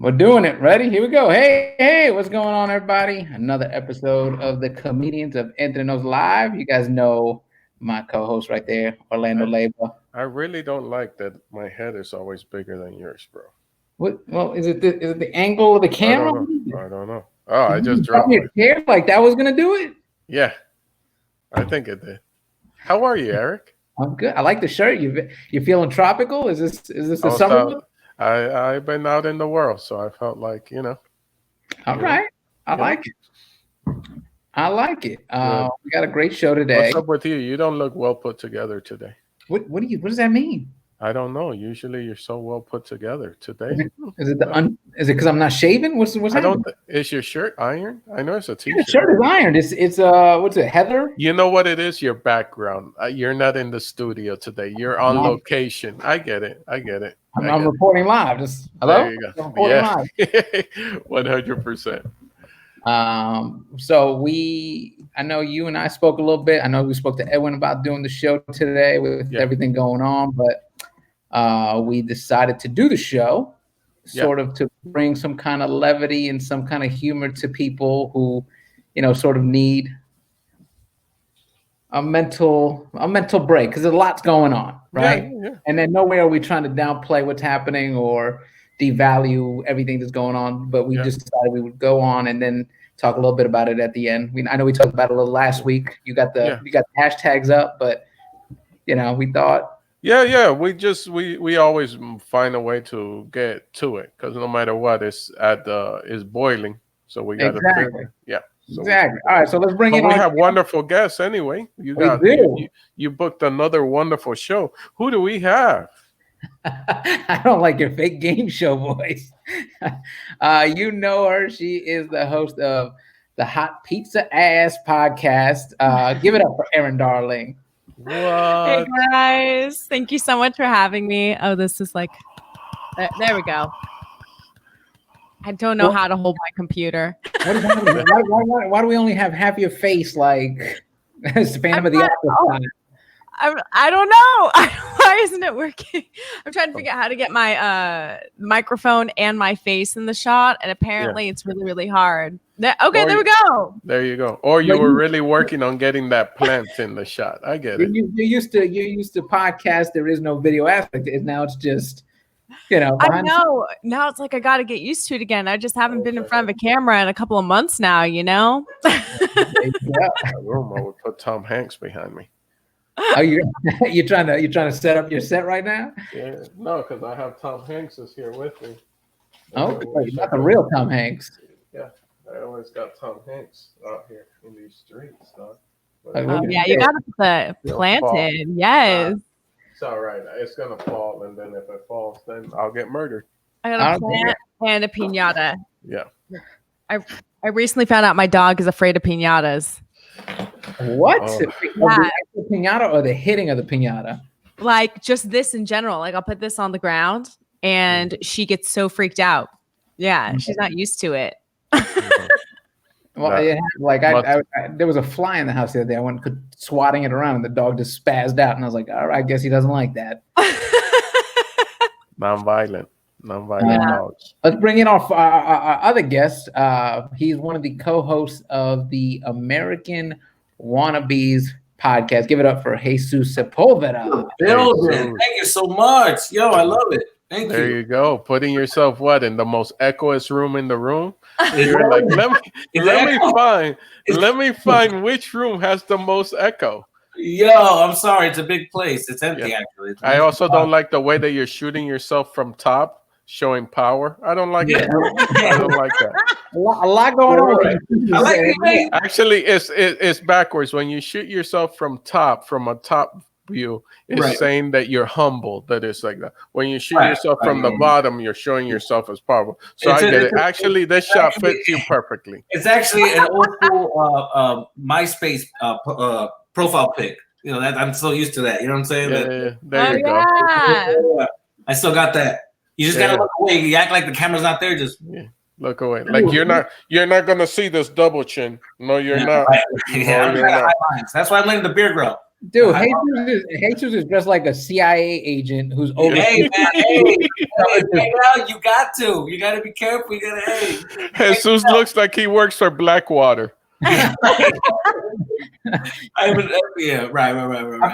We're doing it. Ready? Here we go. Hey, what's going on, everybody? Another episode of the Comedians of Entre Live. You guys know my co-host right there, Orlando Leyba. I really don't like that my head is always bigger than yours, bro. What? Well, is it the angle of the camera? I don't know. Oh, I just dropped my hair like that was gonna do it. Yeah, I think it did. How are you, Erik? I'm good. I like the shirt. You feeling tropical? Is this the summer look? I've been out in the world, so I felt like, All right. I like it. I like it. We got a great show today. What's up with you? You don't look well put together today. What does that mean? I don't know. Usually you're so well put together. Today is it because I'm not shaving? What's happening? Is your shirt ironed? I know it's a t-shirt. The shirt is ironed. It's what's it, Heather? You know what it is? Your background. You're not in the studio today. You're on location. I get it. I'm reporting live. Hello? There you go. Yeah. 100%. So I know you and I spoke a little bit. I know we spoke to Edwin about doing the show today with everything going on, but we decided to do the show sort of to bring some kind of levity and some kind of humor to people who, sort of need a mental break because there's a lot's going on, right? Yeah. And then nowhere are we trying to downplay what's happening or devalue everything that's going on, but we just decided we would go on and then talk a little bit about it at the end. I know we talked about it a little last week. You got the hashtags up, but we thought. Yeah. We always find a way to get to it because no matter what, it's boiling. So we got to So exactly. All right, so let's bring it on. We have wonderful guests anyway. You booked another wonderful show. Who do we have? I don't like your fake game show voice. You know her. She is the host of the Hot Pizza Ass podcast. Give it up for Erin, darling. What? Hey guys, thank you so much for having me. Oh, this is like, there we go. I don't know how to hold my computer. Why do we only have half your face like Phantom of the Opera? I don't know. Why isn't it working? I'm trying to figure out how to get my microphone and my face in the shot, and apparently it's really, really hard. There we go. There you go. Or you were really working on getting that plant in the shot. I get it. You used to podcast. There is no video aspect. Now it's just, I know. Now it's like I got to get used to it again. I just haven't been in front of a camera in a couple of months now. Yeah. I would put Tom Hanks behind me. Oh, you're trying to set up your set right now? Yeah, no, because I have Tom Hanks is here with me. Oh, not the real Tom Hanks. Yeah, I always got Tom Hanks out here in these streets, dog. You got to put the planted. Yes. It's all right. It's gonna fall, and then if it falls, then I'll get murdered. I got a plant and a piñata. Yeah. I recently found out my dog is afraid of piñatas. What? The piñata or the hitting of the piñata? Like just this in general. Like I'll put this on the ground and she gets so freaked out. Yeah, she's not used to it. Well, there was a fly in the house the other day. I went swatting it around and the dog just spazzed out. And I was like, all right, I guess he doesn't like that. Non-violent dogs. Let's bring in our other guest. He's one of the co-hosts of the American Wannabes podcast. Give it up for Jesus Sepulveda. Thank you so much. Yo, I love it. Thank you. There you go. Putting yourself in the most echoous room in the room. You're like, let me find which room has the most echo. Yo, I'm sorry. It's a big place. It's empty, actually. I also don't like the way that you're shooting yourself from top, showing power. I don't like that. I don't like that. A lot going on. I like it. Actually, it's backwards. When you shoot yourself from a top view, it's saying that you're humble. That is like that. When you shoot yourself from the bottom, you're showing yourself as powerful. So I get it. Actually, this shot fits you perfectly. It's actually an old school MySpace profile pic. I'm so used to that. You know what I'm saying? There you go. I still got that. You just gotta look away. You act like the camera's not there. Just look away. Like you're not gonna see this double chin. No, you're not. Right. You're not. That's why I'm letting the beard grow. Dude, Jesus is dressed like a CIA agent who's over. Hey, man, hey, now you got to be careful. You gotta, Jesus looks like he works for Blackwater. Right. I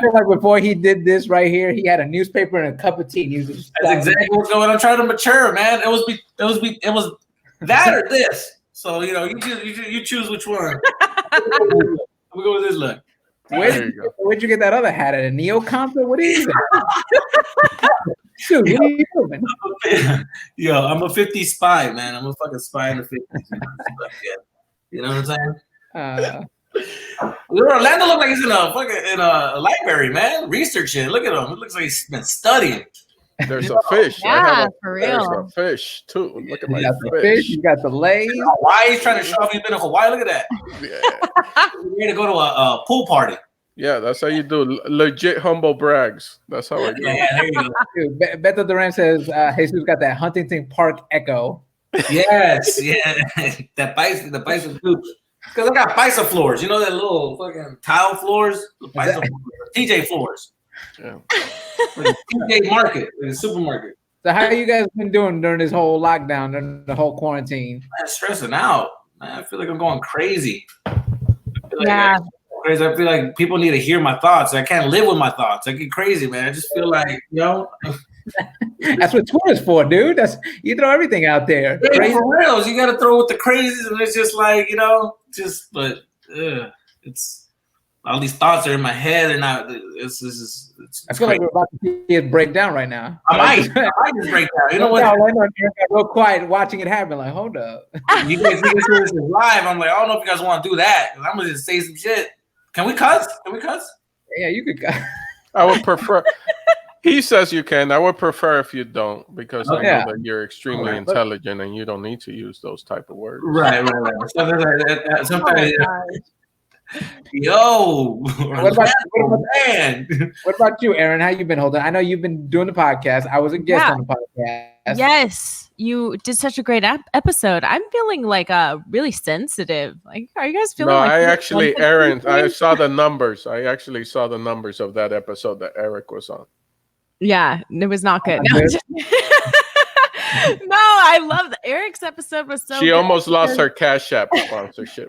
feel like before he did this right here, he had a newspaper and a cup of tea. That's exactly what's going on. I'm trying to mature, man. It was that or this. So you choose which one. I'm gonna go with this look. Where'd you get that other hat at? A Neo concert? What is that? Dude, what are you doing? Yo, I'm a 50s spy, man. I'm a fucking spy in the 50s. You know what I'm saying? Orlando looks like he's in a library, man. Researching. Look at him. It looks like he's been studying. There's a fish. Yeah, for real. There's a fish too. Look at my fish. You got the legs. Hawaii. He's trying to show off he's been in Hawaii. Look at that. Yeah. We're gonna go to a pool party. Yeah, that's how you do legit humble brags. That's how I do. Yeah, there you go. Dude, Beto Duran says Jesus got that Huntington Park echo. Yes, yeah. The bison food. Because I got bison floors. You know that little fucking tile floors? TJ floors. Yeah. Like TJ market, like a supermarket. So how you guys been doing during this whole lockdown, during the whole quarantine? I'm stressing out. Man, I feel like I'm going crazy. I feel like people need to hear my thoughts. I can't live with my thoughts. I get crazy, man. I just feel like, That's what Twitter's for, dude. You throw everything out there. Yeah, for reals. You got to throw with the crazies, and it's just like, it's all these thoughts are in my head, and it's I feel like we're about to see it break down right now. I might just break down. You know what? I got real quiet watching it happen. Like, hold up. You guys see this live. I'm like, I don't know if you guys want to do that. I'm gonna just say some shit. Can we cuss? Yeah, you could cuss. I would prefer. He says you can. I would prefer if you don't, because I know that you're extremely intelligent and you don't need to use those type of words. Right. Sometimes. Yo, what about you, Erin? How you been holding? I know you've been doing the podcast. I was a guest on the podcast. Yes, you did such a great episode. I'm feeling like really sensitive. Like, are you guys feeling? No, like I actually, Erin, I saw the numbers. I actually saw the numbers of that episode that Erik was on. Yeah, it was not good. No, I love Erik's episode was so. She almost lost her Cash App sponsorship.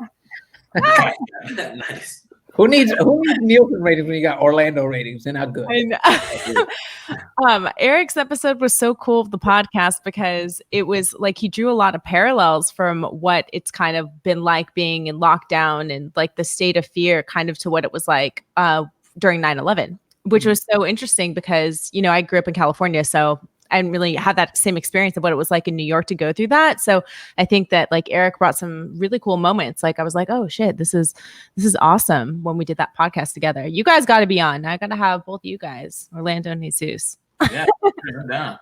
Nice. Who needs Nielsen ratings when you got Orlando ratings? They're not good. I know. Erik's episode was so cool of the podcast because it was like he drew a lot of parallels from what it's kind of been like being in lockdown and like the state of fear kind of to what it was like during 9/11, which was so interesting because, I grew up in California, so I didn't really have that same experience of what it was like in New York to go through that. So I think that like Erik brought some really cool moments. Like I was like, oh shit, this is awesome when we did that podcast together. You guys got to be on. I got to have both you guys, Orlando and Jesus. Yeah, I'm down.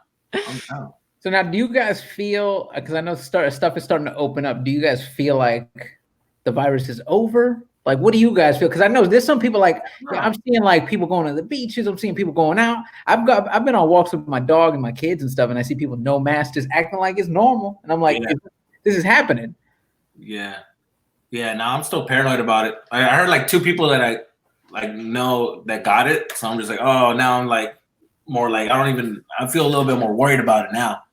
So now, do you guys feel? Because I know stuff is starting to open up. Do you guys feel like the virus is over? Like, what do you guys feel? Because I know there's some people like I'm seeing like people going to the beaches. I'm seeing people going out. I've been on walks with my dog and my kids and stuff, and I see people no mask just acting like it's normal, and I'm like, this is happening. Yeah. Now I'm still paranoid about it. I heard like 2 people that I like know that got it, so I'm just like, oh, now I'm like more like I feel a little bit more worried about it now.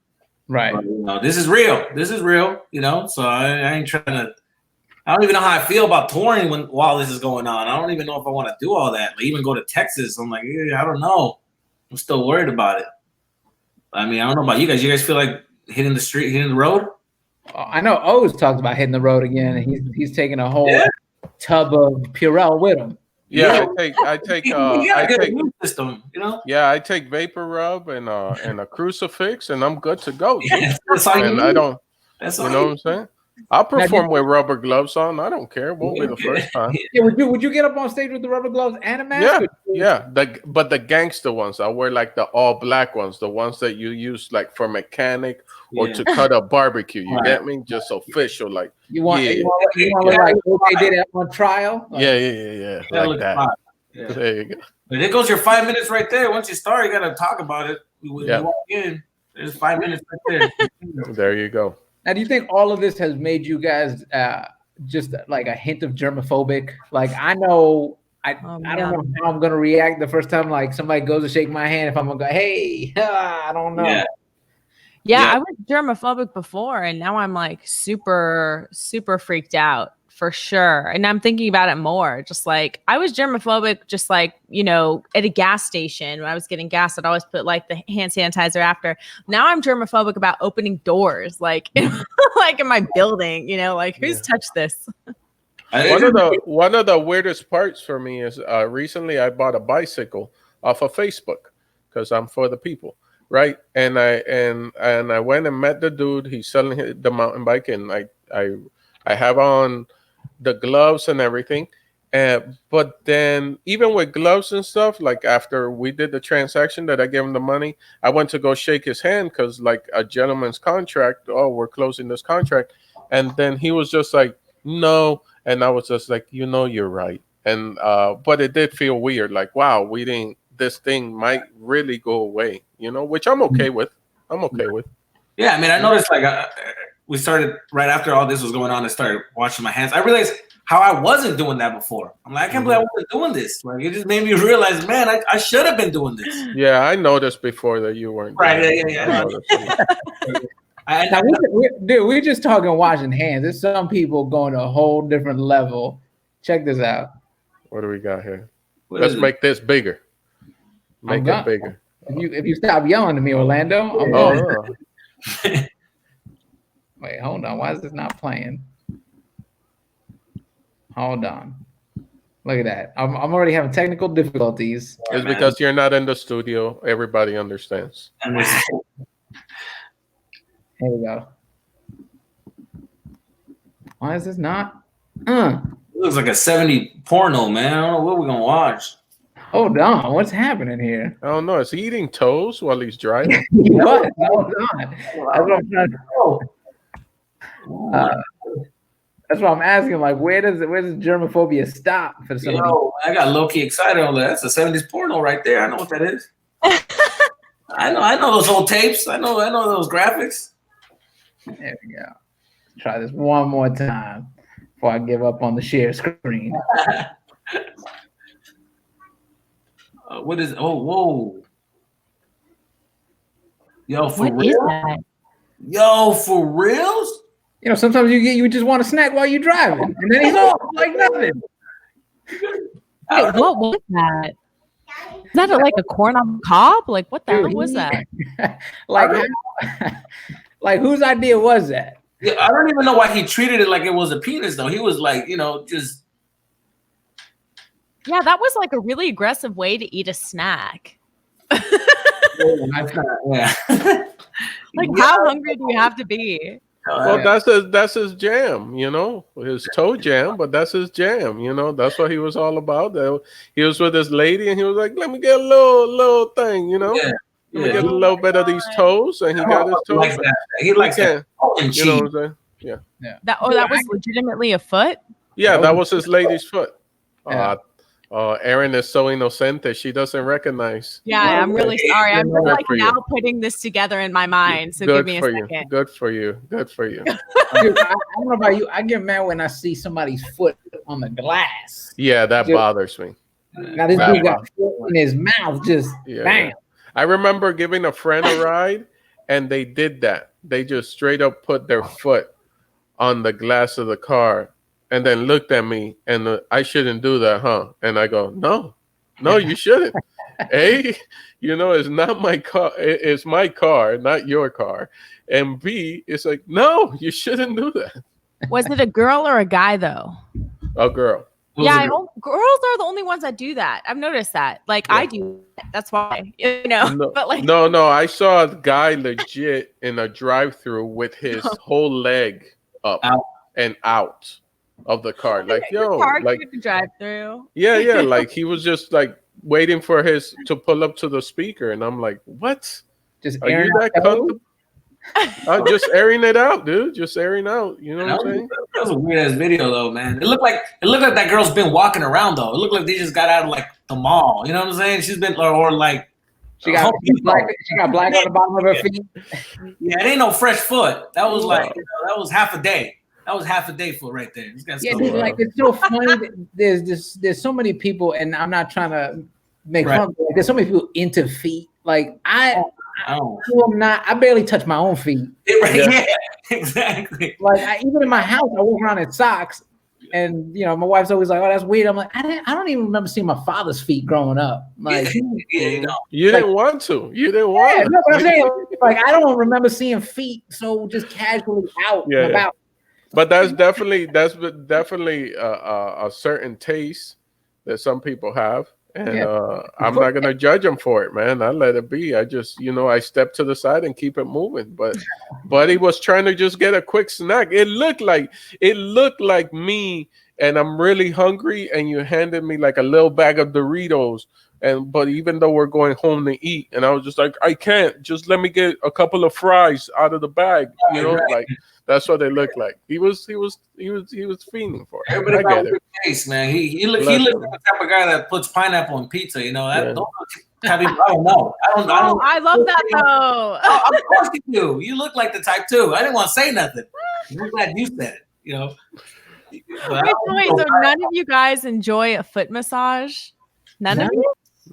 Right. But, this is real. So I ain't trying to. I don't even know how I feel about touring while this is going on. I don't even know if I want to do all that. Like even go to Texas. I'm like, I don't know. I'm still worried about it. I mean, I don't know about you guys. You guys feel like hitting the road? I know O's talked about hitting the road again, and he's taking a whole tub of Purell with him. Yeah, I take system, I take Vapor Rub and a crucifix, and I'm good to go. Yeah, that's all and I don't. That's you know what I'm saying? I'll perform with rubber gloves on. I don't care. It won't be the first time. Yeah, would you get up on stage with the rubber gloves and a mask? Yeah. But the gangster ones, I wear like the all black ones, the ones that you use like for mechanic or to cut a barbecue. You get me? Just official, like you want like what they did on trial. Like, yeah. Like that. Yeah. There you go. But there goes your 5 minutes right there. Once you start, you gotta talk about it. You walk in. There's 5 minutes right there. There you go. Now, do you think all of this has made you guys just like a hint of germophobic? Like, I know I don't know how I'm gonna react the first time like somebody goes to shake my hand. If I'm gonna go, hey, I don't know. Yeah, I was germophobic before, and now I'm like super, super freaked out for sure. And I'm thinking about it more. Just like I was germophobic, just like, you know, at a gas station when I was getting gas, I'd always put like the hand sanitizer after. Now I'm germophobic about opening doors, like like in my building, you know, like who's touched this? One of the weirdest parts for me is recently I bought a bicycle off of Facebook because I'm for the people. Right, and I went and met the dude. He's selling the mountain bike, and I have on the gloves and everything. But then even with gloves and stuff, like after we did the transaction that I gave him the money, I went to go shake his hand because like a gentleman's contract. Oh, we're closing this contract, and then he was just like, no, and I was just like, you know, you're right. And but it did feel weird. Like, wow, this thing might really go away, you know, which I'm okay with. Yeah, I mean, I noticed like we started right after all this was going on. I started washing my hands. I realized how I wasn't doing that before. I'm like, I can't believe I wasn't doing this. Like, it just made me realize, man, I should have been doing this. Yeah, I noticed before that you weren't. Right? Yeah. We're just talking washing hands. There's some people going to a whole different level. Check this out. What do we got here? Let's make this bigger. Make it bigger. If you stop yelling to me, Orlando. Wait, hold on. Why is this not playing? Hold on. Look at that. I'm already having technical difficulties. It's because you're not in the studio. Everybody understands. Here we go. Why is this not? It looks like a 70 porno, man. I don't know what we're gonna watch. Hold on, what's happening here? I don't know. Is he eating toast while he's driving? What? Hold on. That's what I'm trying to know. That's what I'm asking. Like, where does germophobia stop for somebody? I got low key excited on that. That's a 70s porno right there. I know what that is. I know those old tapes. I know those graphics. There we go. Let's try this one more time before I give up on the share screen. What is? Oh, whoa! Yo, for what real? Is that? Yo, for reals? You know, sometimes you just want a snack while you're driving, and then he's off like nothing. Wait, what was that? Is that like a corn on the cob? Like what the hell was that? like whose idea was that? Yeah, I don't even know why he treated it like it was a penis though. He was like, you know, just. Yeah, that was like a really aggressive way to eat a snack. Yeah. Like, how hungry do you have to be? Well, that's his jam, you know, his toe jam, but that's his jam, you know. That's what he was all about. He was with this lady, and he was like, "Let me get a little thing, you know. Let me get a little bit of these toes," and he got his toes. He likes that. You know what I'm saying? Yeah. That was legitimately a foot? Yeah, that was his lady's foot. Yeah. Erin is so innocente. She doesn't recognize. Yeah, I'm really sorry. I'm just like now putting this together in my mind. So give me a second. Good for you. Dude, I don't know about you. I get mad when I see somebody's foot on the glass. Yeah, that bothers me. Now this dude got foot in his mouth, just bam. I remember giving a friend a ride, and they did that. They just straight up put their foot on the glass of the car. And then looked at me, and I shouldn't do that, huh? And I go, no, you shouldn't. A, you know, it's not my car. It's my car, not your car. And B, it's like, no, you shouldn't do that. Was it a girl or a guy, though? A girl. Yeah, girls are the only ones that do that. I've noticed that. Like, I do. That's why, you know. No, but like, no. I saw a guy legit in a drive-through with his whole leg up and out of the car, like like drive through. Yeah, like he was just like waiting for his to pull up to the speaker, and I'm like, what? Just are you that comfortable? Just airing it out, dude. Just airing out. You know what I'm saying? That was a weird ass video, though, man. It looked like that girl's been walking around, though. It looked like they just got out of like the mall. You know what I'm saying? She's been or like she got black on the bottom of her feet. Yeah, it ain't no fresh foot. That was like that was half a day. That was half a day for right there. Yeah, dude, like it's so funny. There's so many people, and I'm not trying to make fun. But there's so many people into feet. Like I barely touch my own feet. Yeah, exactly. Like even in my house, I walk around in socks, and my wife's always like, "Oh, that's weird." I'm like, I don't even remember seeing my father's feet growing up. Like you didn't want to. You didn't want to. No, but I'm saying, like, I don't remember seeing feet so just casually out and about. But that's definitely a certain taste that some people have, and I'm not gonna judge them for it, man. I let it be. I just I step to the side and keep it moving. But he was trying to just get a quick snack. It looked like me, and I'm really hungry, and you handed me like a little bag of Doritos. But even though we're going home to eat, and I was just like, I can't. Just let me get a couple of fries out of the bag, like. That's what they look like. He was fiending for it. Everybody got a good taste, man. He looked like the type of guy that puts pineapple on pizza. I don't know. I love that though. Of course you do. You look like the type too. I didn't want to say nothing. I'm glad you said it. Wait, so none of you guys enjoy a foot massage? None of you?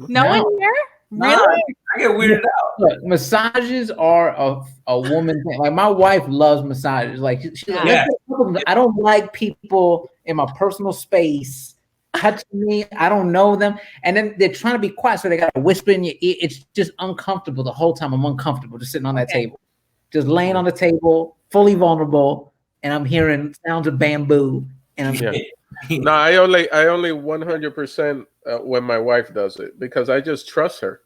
No one here? Really? I get weirded out. Look, massages are a woman thing. Like my wife loves massages. Like I don't like people in my personal space touching me. I don't know them, and then they're trying to be quiet, so they got to whisper in your ear. It's just uncomfortable the whole time. I'm uncomfortable just sitting on that table, just laying on the table, fully vulnerable, and I'm hearing sounds of bamboo. And I'm No, I only 100% when my wife does it because I just trust her,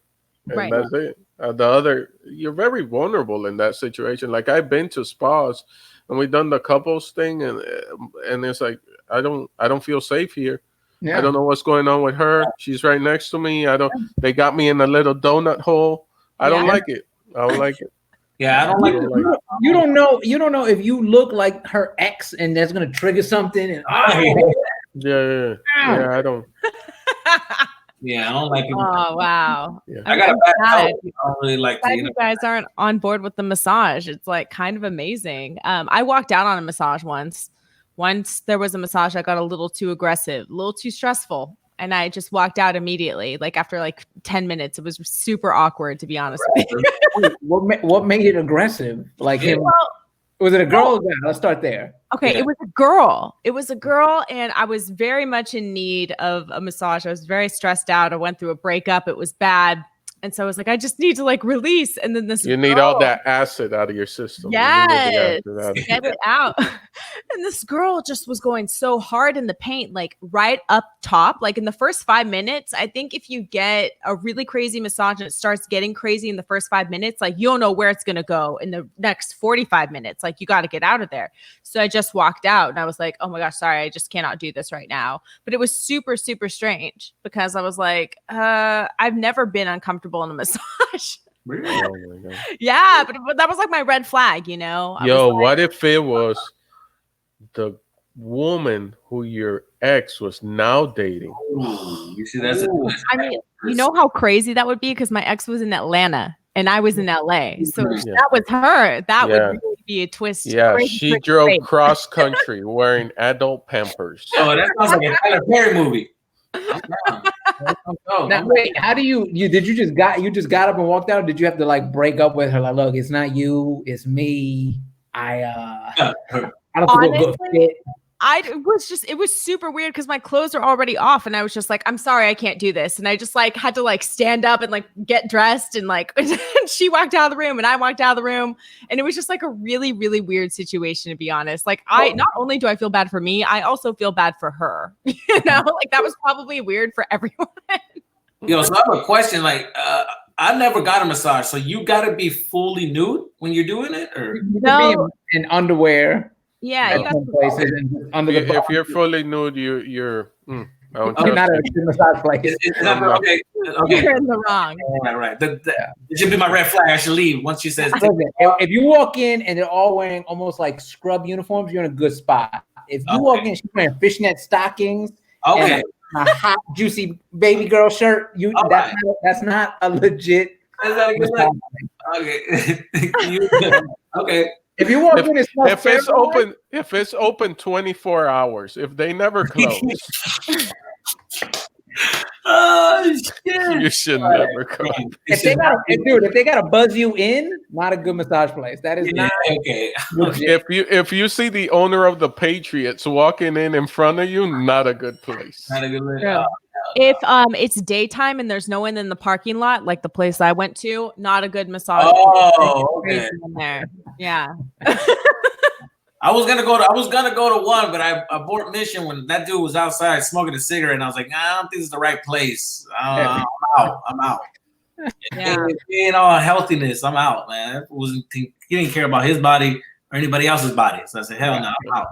and that's it. The other, you're very vulnerable in that situation. Like I've been to spas, and we've done the couples thing, and it's like I don't feel safe here. Yeah. I don't know what's going on with her. She's right next to me. They got me in a little donut hole. I don't like it. I don't like it. Yeah, I don't like it. You don't know if you look like her ex, and that's gonna trigger something. And yeah, I don't. Yeah, I don't like it. Oh wow! Yeah. I got a bad health. I don't really like it. You guys aren't on board with the massage. It's like kind of amazing. I walked out on a massage once. Once there was a massage that got a little too aggressive, a little too stressful, and I just walked out immediately. Like after like 10 minutes, it was super awkward, to be honest with you. What made it aggressive? Like him? Was it a girl or a guy? Let's start there. Okay, It was a girl. It was a girl, and I was very much in need of a massage. I was very stressed out. I went through a breakup. It was bad. And so I was like, I just need to like release. And then you need all that acid out of your system. Yes, get it out. And this girl just was going so hard in the paint, like right up top. Like in the first 5 minutes, I think if you get a really crazy massage and it starts getting crazy in the first 5 minutes, like you don't know where it's going to go in the next 45 minutes. Like you got to get out of there. So I just walked out and I was like, oh my gosh, sorry, I just cannot do this right now. But it was super, super strange because I was like, I've never been uncomfortable in a massage. Really? Oh yeah, but that was like my red flag, you know? What if it was the woman who your ex was now dating? You see, that's I mean, you know how crazy that would be because my ex was in Atlanta and I was in LA. So that was her. That would really be a twist. Yeah, she drove cross country wearing adult Pampers. Oh, that sounds like a Tyler Perry movie. Now wait, how do you just got up and walked out, or did you have to like break up with her? Like, look, it's not you, it's me. I don't feel good fit. It was super weird because my clothes are already off and I was just like, I'm sorry, I can't do this. And I just like had to like stand up and like get dressed and like she walked out of the room and I walked out of the room. And it was just like a really, really weird situation, to be honest. Like not only do I feel bad for me, I also feel bad for her. You know, like that was probably weird for everyone. So I have a question. Like, I never got a massage. So you got to be fully nude when you're doing it, or no, in underwear. Yeah, places under the if you're fully nude, you're not a massage place. Okay. You're in the wrong. Right. It should be my red flag. I should leave once she says. If you walk in and they're all wearing almost like scrub uniforms, you're in a good spot. If you walk in, she's wearing fishnet stockings. Okay. And a hot, juicy baby girl shirt. That's not a legit. Okay. Okay. If you walk in, if it's open 24 hours, if they never close, oh shit! you should never come. If they gotta buzz you in, not a good massage place. That is not okay. If you see the owner of the Patriots walking in front of you, not a good place. Not a good place. Yeah. If it's daytime and there's no one in the parking lot, like the place I went to, not a good massage. Oh, okay. In there. Yeah. I was gonna go to one, but I abort mission when that dude was outside smoking a cigarette, and I was like, nah, I don't think this is the right place. I'm out. Yeah. In all healthiness, I'm out, man. He didn't care about his body or anybody else's body, so I said, hell no, I'm out.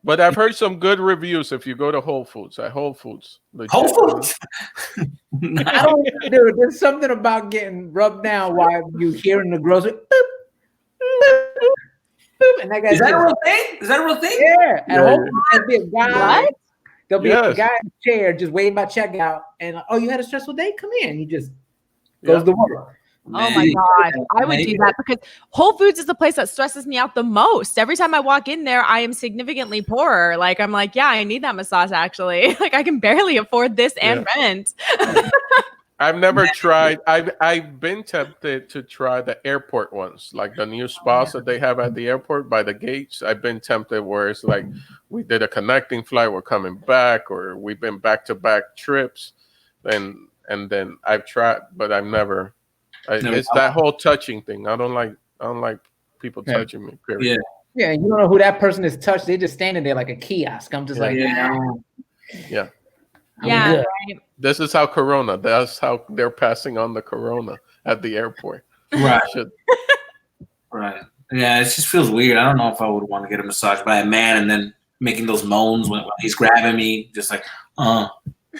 But I've heard some good reviews if you go to Whole Foods. Whole Foods. I don't know. There's something about getting rubbed down while you hearing the grocery. Boop, boop, boop, and that guy's Is that a real thing? Is that a real thing? Yeah. At Whole Foods, there'll be a guy. What? There'll be a guy in a chair just waiting by checkout, and you had a stressful day? Come in. He just goes to work. Oh my God. I would do that because Whole Foods is the place that stresses me out the most. Every time I walk in there, I am significantly poorer. Like, I'm like, yeah, I need that massage actually. Like, I can barely afford this and rent. I've never tried. I've been tempted to try the airport ones, like the new spas that they have at the airport by the gates. I've been tempted where it's like we did a connecting flight, we're coming back, or we've been back-to-back trips. And then I've tried, but I've never. It's that whole touching thing. I don't like people touching me. Period. Yeah. You don't know who that person is touched. They're just standing there like a kiosk. I'm just Yeah. Right. This is how Corona. That's how they're passing on the Corona at the airport. Right. Right. Yeah, it just feels weird. I don't know if I would want to get a massage by a man and then making those moans when he's grabbing me, just like, I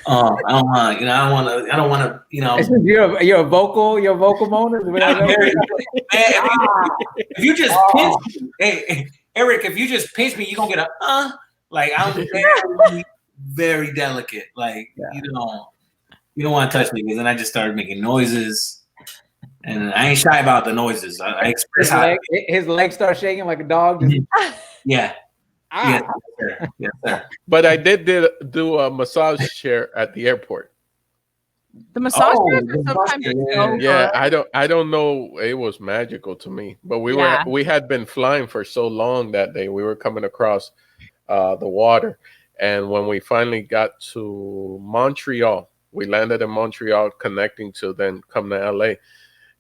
don't want to, You're a vocal moaner. If you just pinch me, hey, Erik, if you just pinch me, you're gonna get a like I'm very, very delicate. Like you don't want to touch me because then I just started making noises, and I ain't shy about the noises. I express his legs start shaking like a dog. Yeah. Yes, sir. But I did do a massage chair at the airport. The massage chairs are sometimes I don't know. It was magical to me. But we had been flying for so long that day. We were coming across the water, and when we finally got to Montreal, we landed in Montreal, connecting to then come to LA.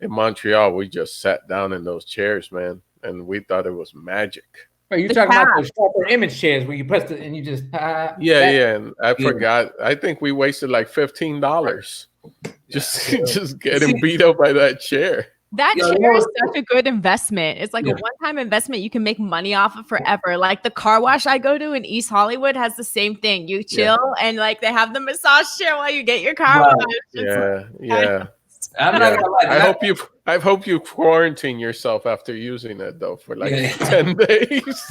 In Montreal, we just sat down in those chairs, man, and we thought it was magic. You're talking about those sharper image chairs where you press it and you just and I forgot. I think we wasted like $15 just getting beat up by that chair. That chair is such a good investment. It's like a one-time investment you can make money off of forever. Like the car wash I go to in East Hollywood has the same thing. You chill and like they have the massage chair while you get your car wash. I'm not gonna lie. I hope you quarantine yourself after using it though for like 10 days.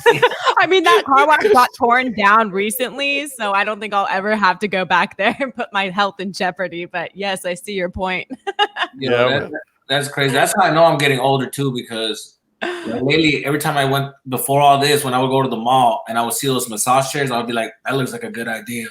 I mean, that car wash got torn down recently, so I don't think I'll ever have to go back there and put my health in jeopardy. But yes, I see your point. That's crazy. That's how I know I'm getting older too, because lately, every time I went before all this, when I would go to the mall and I would see those massage chairs, I would be like, that looks like a good idea.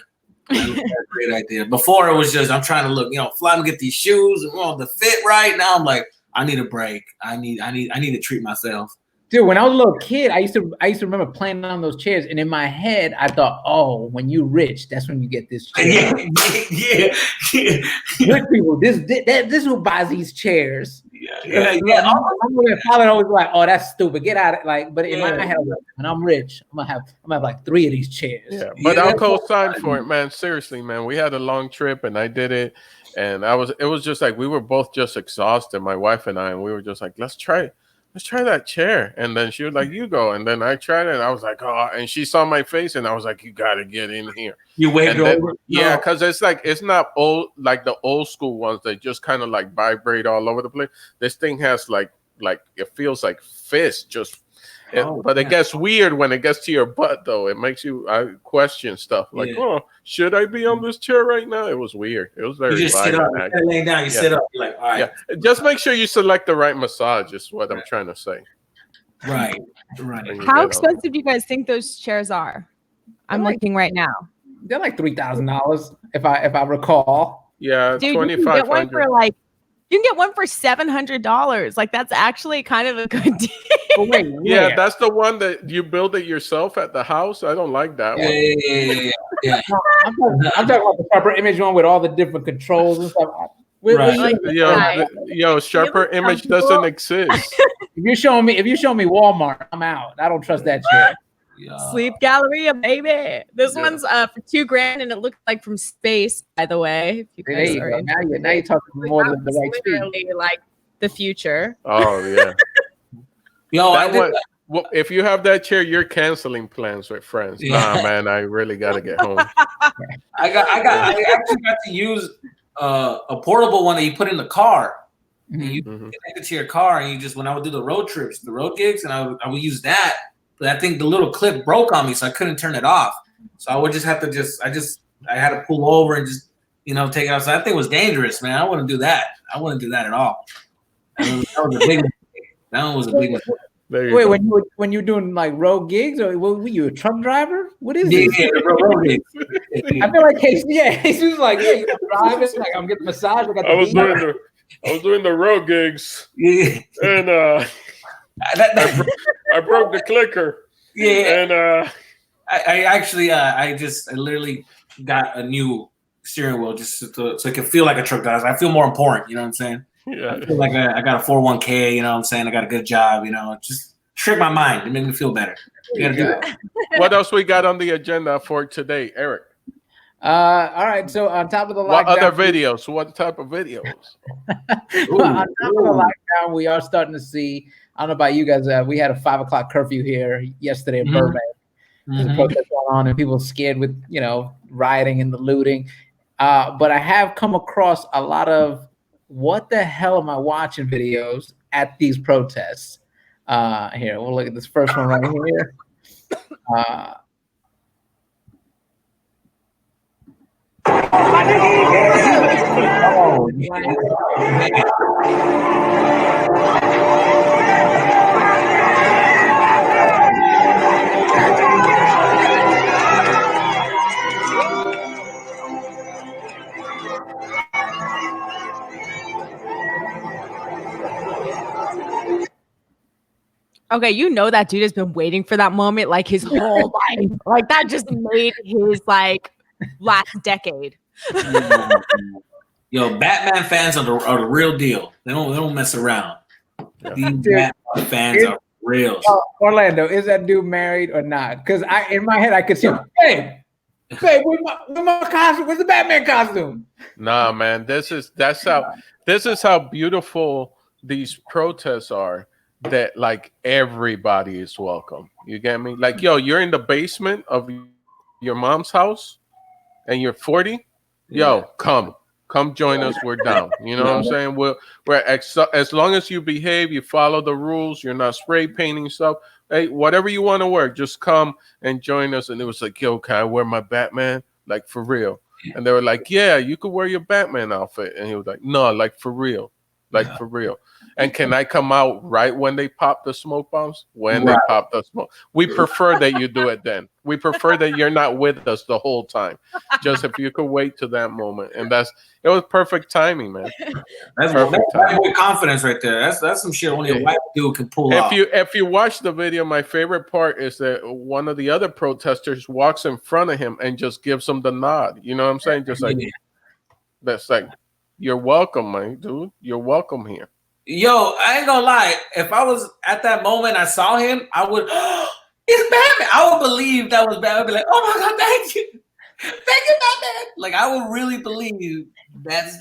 That's a great idea. Before it was just I'm trying to look, fly and get these shoes and the fit right. Now I'm like, I need a break. I need to treat myself. Dude, when I was a little kid, I used to remember playing on those chairs, and in my head, I thought, when you rich, that's when you get this chair. Rich people, this is who buys these chairs. I'm always like, that's stupid. Get out of it. But in my head, when I'm rich, I'm gonna have like 3 of these chairs. Yeah, but I'll co-sign for it, man. Seriously, man. We had a long trip, and I did it, and it was just like we were both just exhausted, my wife and I, and we were just like, let's try that chair. And then she was like, you go. And then I tried it and I was like, and she saw my face and I was like, you got to get in here. You waved over? Yeah, because it's not old, like the old school ones that just kind of like vibrate all over the place. This thing has like it feels like fist just. But it gets weird when it gets to your butt, though. It makes you question stuff like, should I be on this chair right now? It was weird. It was very. You just sit up. Instead of laying down, you sit up. You're like, all right. Yeah. Just make sure you select the right massage. Is what I'm trying to say. Right. How expensive do you guys think those chairs are? I'm looking right now. They're like $3,000 if I recall. Yeah, Dude, $2,500. You can get one for $700. Like that's actually kind of a good deal. But wait, yeah, that's the one that you build it yourself at the house. I don't like that one. Yeah. I'm talking about the Sharper Image one with all the different controls and stuff. Yo, Sharper Image doesn't exist. If you're showing me Walmart, I'm out. I don't trust that chair. Sleep Galleria, baby. This one's for $2,000, and it looks like from space. By the way, if you guys are now you're talking more than the right literally like the future. Oh yeah. Yo, if you have that chair, you're canceling plans with friends. Yeah. Nah, man, I really gotta get home. I actually got to use a portable one that you put in the car. Mm-hmm. You connect it to your car, and you just when I would do the road trips, the road gigs, and I would use that. But I think the little clip broke on me, so I couldn't turn it off. So I would just have to I had to pull over and just take it off. So I think it was dangerous, man. I wouldn't do that. I wouldn't do that at all. That was a big mistake. That one was a big mistake. Wait, when you're doing like road gigs, or were you a truck driver? What is this? Yeah, road gigs. I feel like Jesus was like, yeah, you're driving. Like I'm getting a massage. I was doing the road gigs, and I broke the clicker. Yeah, and I literally got a new steering wheel just so it can feel like a truck driver. I feel more important. You know what I'm saying? Yeah. I feel like I got a 401k. You know what I'm saying? I got a good job. Just trick my mind. It made me feel better. You gotta do that. What else we got on the agenda for today, Eric? All right. So on top of the lockdown, what other videos? What type of videos? On top of the lockdown, we are starting to see. I don't know about you guys. We had a 5:00 curfew here yesterday in Burbank. There's a protest going on, and people scared with rioting and the looting. But I have come across a lot of what the hell am I watching videos at these protests. Here, we'll look at this first one right here. Okay, that dude has been waiting for that moment like his whole life. Like that just made his last decade. Yo, Batman fans are the real deal. They don't mess around. These Batman fans are real. Orlando, is that dude married or not? Because in my head I could see him. Hey, where's my costume? Where's the Batman costume? Nah, man, this is how beautiful these protests are. That like everybody is welcome. You get me? Like, yo, you're in the basement of your mom's house and you're 40. Yo, come join us. We're down. You know what I'm saying? We're as long as you behave, you follow the rules, you're not spray painting stuff. Hey, whatever you want to wear, just come and join us. And it was like, yo, can I wear my Batman? Like for real. And they were like, yeah, you could wear your Batman outfit. And he was like, no, like for real. For real. And can I come out right when they pop the smoke bombs? When they pop the smoke. We prefer that you do it then. We prefer that you're not with us the whole time. Just if you could wait to that moment. And it was perfect timing, man. That's perfect timing. Confidence right there. That's some shit only a white dude can pull off. If you watch the video, my favorite part is that one of the other protesters walks in front of him and just gives him the nod. You know what I'm saying? Just like that's like, you're welcome, my dude. You're welcome here. Yo, I ain't gonna lie. If I was at that moment, I saw him, I would, it's Batman. I would believe that was Batman. I'd be like, oh my God, thank you, Batman. Like I would really believe that's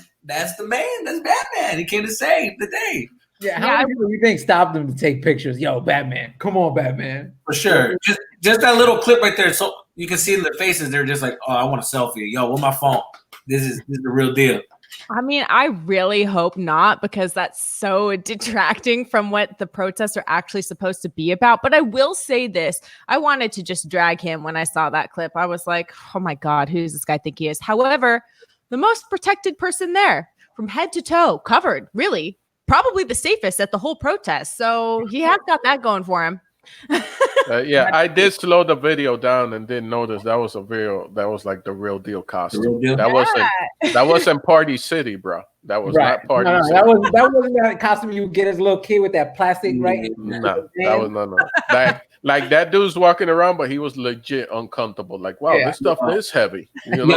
the man. That's Batman. He came to save the day. Yeah, how many people you think stopped them to take pictures? Yo, Batman, come on, Batman. For sure. Just that little clip right there, so you can see in their faces. They're just like, oh, I want a selfie. Yo, with my phone. This is the real deal. I mean, I really hope not, because that's so detracting from what the protests are actually supposed to be about. But I will say this. I wanted to just drag him when I saw that clip. I was like, oh my God, who does this guy think he is? However, the most protected person there, from head to toe, covered, really. probably the safest at the whole protest. So he has got that going for him. Yeah, I did slow the video down and didn't notice that was like the real deal costume. That wasn't Party City, bro. That was not Party City. That wasn't that costume you get as a little kid with that plastic, right? No, that was no. Like that dude's walking around, but he was legit uncomfortable. Like, wow, this stuff is heavy. You know?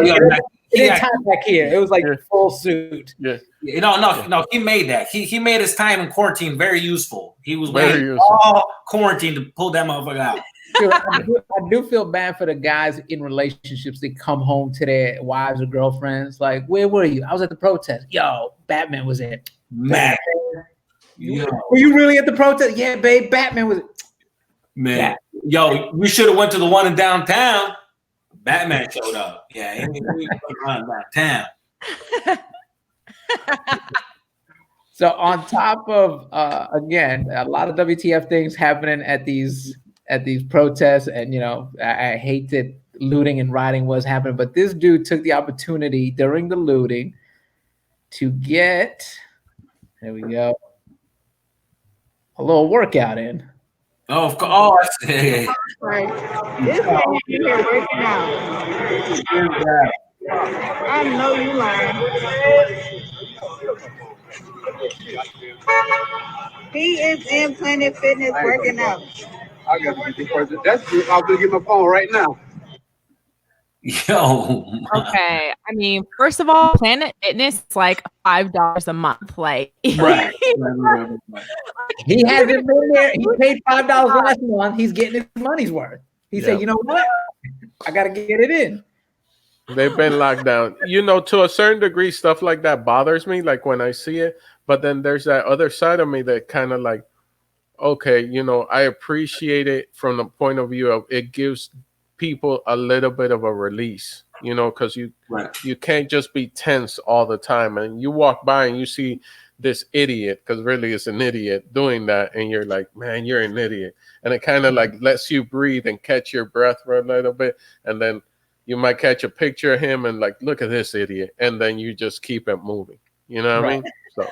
He didn't tie back here. It was like full suit. Yeah. No. He made that. He made his time in quarantine very useful. He was waiting all quarantine to pull that motherfucker out. Dude, I do feel bad for the guys in relationships that come home to their wives or girlfriends. Like, where were you? I was at the protest. Yo, Batman was there. Man. Were you really at the protest? Yeah, babe, Batman was. Man, yo, we should have went to the one in downtown. Batman showed up. Yeah, we run downtown. So on top of again, a lot of WTF things happening at these protests, and I hate that looting and rioting was happening, but this dude took the opportunity during the looting to get, there we go, a little workout in. Oh, of course. Oh, I see. Right. This man here working out. I know you lying. He is in Planet Fitness working out. I got to get this person. I'm going to get my phone right now. Yo. Okay. I mean, first of all, Planet Fitness is like $5 a month. Like, right. He hasn't been there. He paid $5 last month. He's getting his money's worth. He said, you know what? I got to get it in. They've been locked down. To a certain degree, stuff like that bothers me, like when I see it. But then there's that other side of me that kind of like, okay, I appreciate it from the point of view of it gives people a little bit of a release, because you can't just be tense all the time. And you walk by and you see this idiot, because really it's an idiot doing that, and you're like, man, you're an idiot. And it kind of like lets you breathe and catch your breath for a little bit, and then you might catch a picture of him and like, look at this idiot, and then you just keep it moving. You know what I mean? So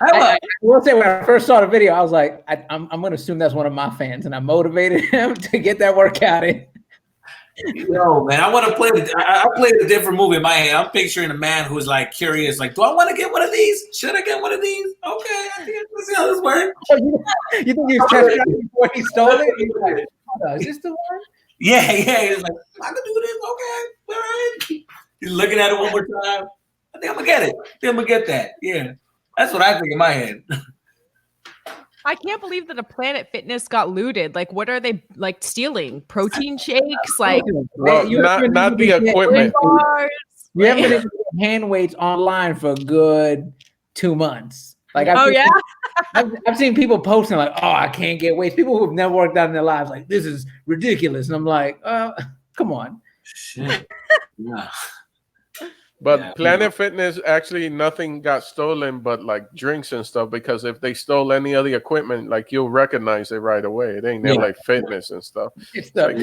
I will say, when I first saw the video, I was like, I'm going to assume that's one of my fans, and I motivated him to get that workout in. Yo, man, I want to play. I played a different movie in my head. I'm picturing a man who's like curious, like, do I want to get one of these? Should I get one of these? Okay, let's see how this works. You think he was testing out before he stole it? He's like, is this the one? Yeah. He's like, I can do this. Okay, all right. He's looking at it one more time. I think I'm gonna get it. I'm gonna get that. Yeah, that's what I think in my head. I can't believe that a Planet Fitness got looted. Like, what are they like stealing? Protein shakes? Like, not the equipment. You haven't been able to get hand weights online for a good 2 months. Like, I've seen people posting like, "Oh, I can't get weights." People who've never worked out in their lives, like, this is ridiculous. And I'm like, come on. Shit. Yeah. But Planet Fitness, actually, nothing got stolen but like drinks and stuff, because if they stole any of the equipment, like you'll recognize it right away. It ain't like fitness and stuff. It's the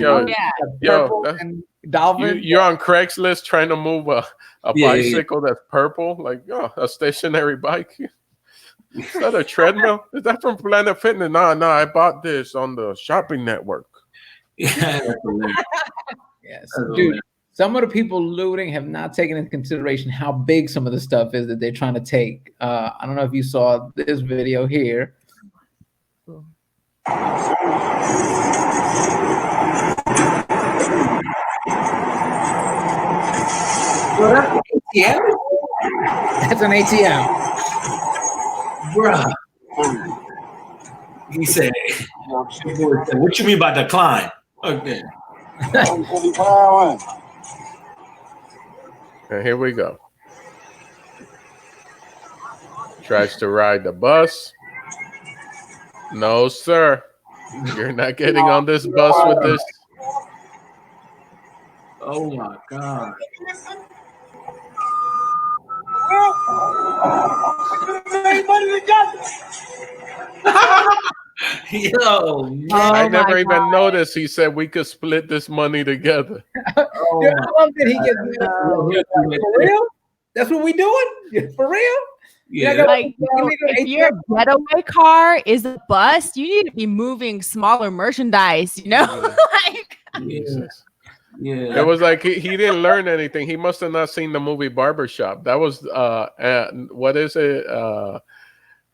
dolphin. You're on Craigslist trying to move a bicycle that's purple, like a stationary bike. Is that a treadmill? Is that from Planet Fitness? No, I bought this on the shopping network. Yeah. Yes, dude. Some of the people looting have not taken into consideration how big some of the stuff is that they're trying to take. I don't know if you saw this video here. Well, that's an ATM? That's an ATM. Bruh. He said, what you mean by decline? Okay. And here we go. Tries to ride the bus. No, sir. You're not getting on this bus with this. Oh my God. Yo, I never even noticed. He said we could split this money together. Oh, dude, I love that he gets for real. That's what we doing for real. Like, if your getaway car is a bust, you need to be moving smaller merchandise, like Jesus. Yeah, it was like he didn't learn anything. He must have not seen the movie Barbershop. That was what is it?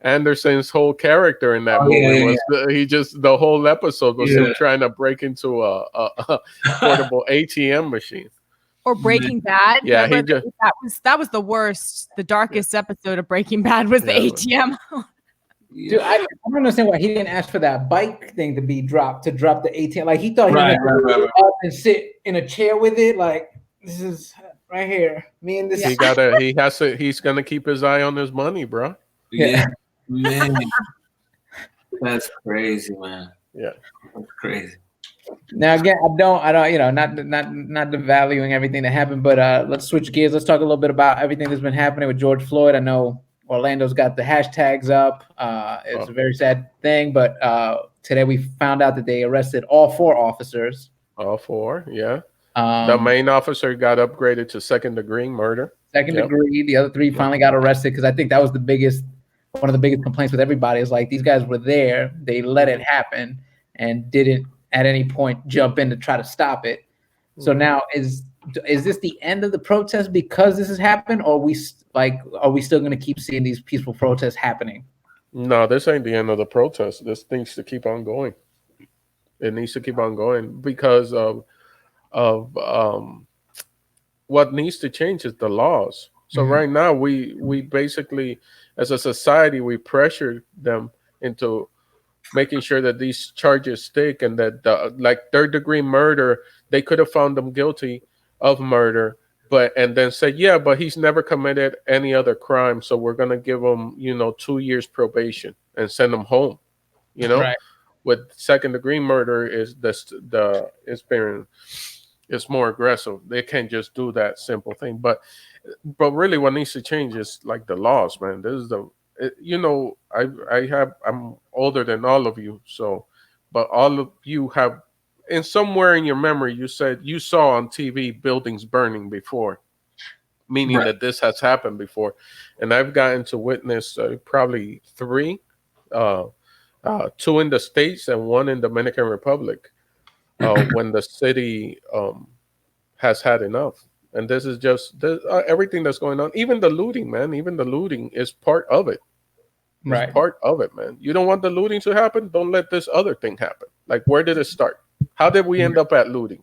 Anderson's whole character in that movie was he just the whole episode was him trying to break into a portable ATM machine. Or Breaking Bad. Yeah, that was the worst. The darkest episode of Breaking Bad was the ATM. Dude, I don't understand why he didn't ask for that bike thing to be dropped, to drop the ATM. Like, he thought he was going to up and sit in a chair with it. Like, this is right here. Me and this. He's going to keep his eye on his money, bro. Yeah. Man. That's crazy, man. Yeah. That's crazy. Now, again, I don't, not devaluing everything that happened, but let's switch gears. Let's talk a little bit about everything that's been happening with George Floyd. I know Orlando's got the hashtags up. It's a very sad thing, but today we found out that they arrested all 4 officers. All 4, yeah. The main officer got upgraded to second-degree murder. Second degree. The other 3 finally got arrested, because I think that was one of the biggest complaints with everybody is like, these guys were there, they let it happen, and didn't at any point jump in to try to stop it. So now is this the end of the protest because this has happened, or are we still going to keep seeing these peaceful protests happening? No, this ain't the end of the protest. This needs to keep on going. It needs to keep on going because of what needs to change is the laws. So right now we basically, as a society, we pressure them into making sure that these charges stick, and that like third-degree murder, they could have found them guilty of murder, and then say, yeah, but he's never committed any other crime, so we're gonna give him 2 years probation and send him home. Right. With second-degree murder it's more aggressive. They can't just do that simple thing, but really what needs to change is like the laws, man. This is I'm older than all of you, but all of you have, in somewhere in your memory, you said you saw on TV buildings burning before, meaning that this has happened before. And I've gotten to witness probably 3, 2 in the States and 1 in Dominican Republic, when the city has had enough. And this is just everything that's going on. Even the looting, man. Even the looting is part of it. It's part of it, man. You don't want the looting to happen? Don't let this other thing happen. Like, where did it start? How did we end up at looting?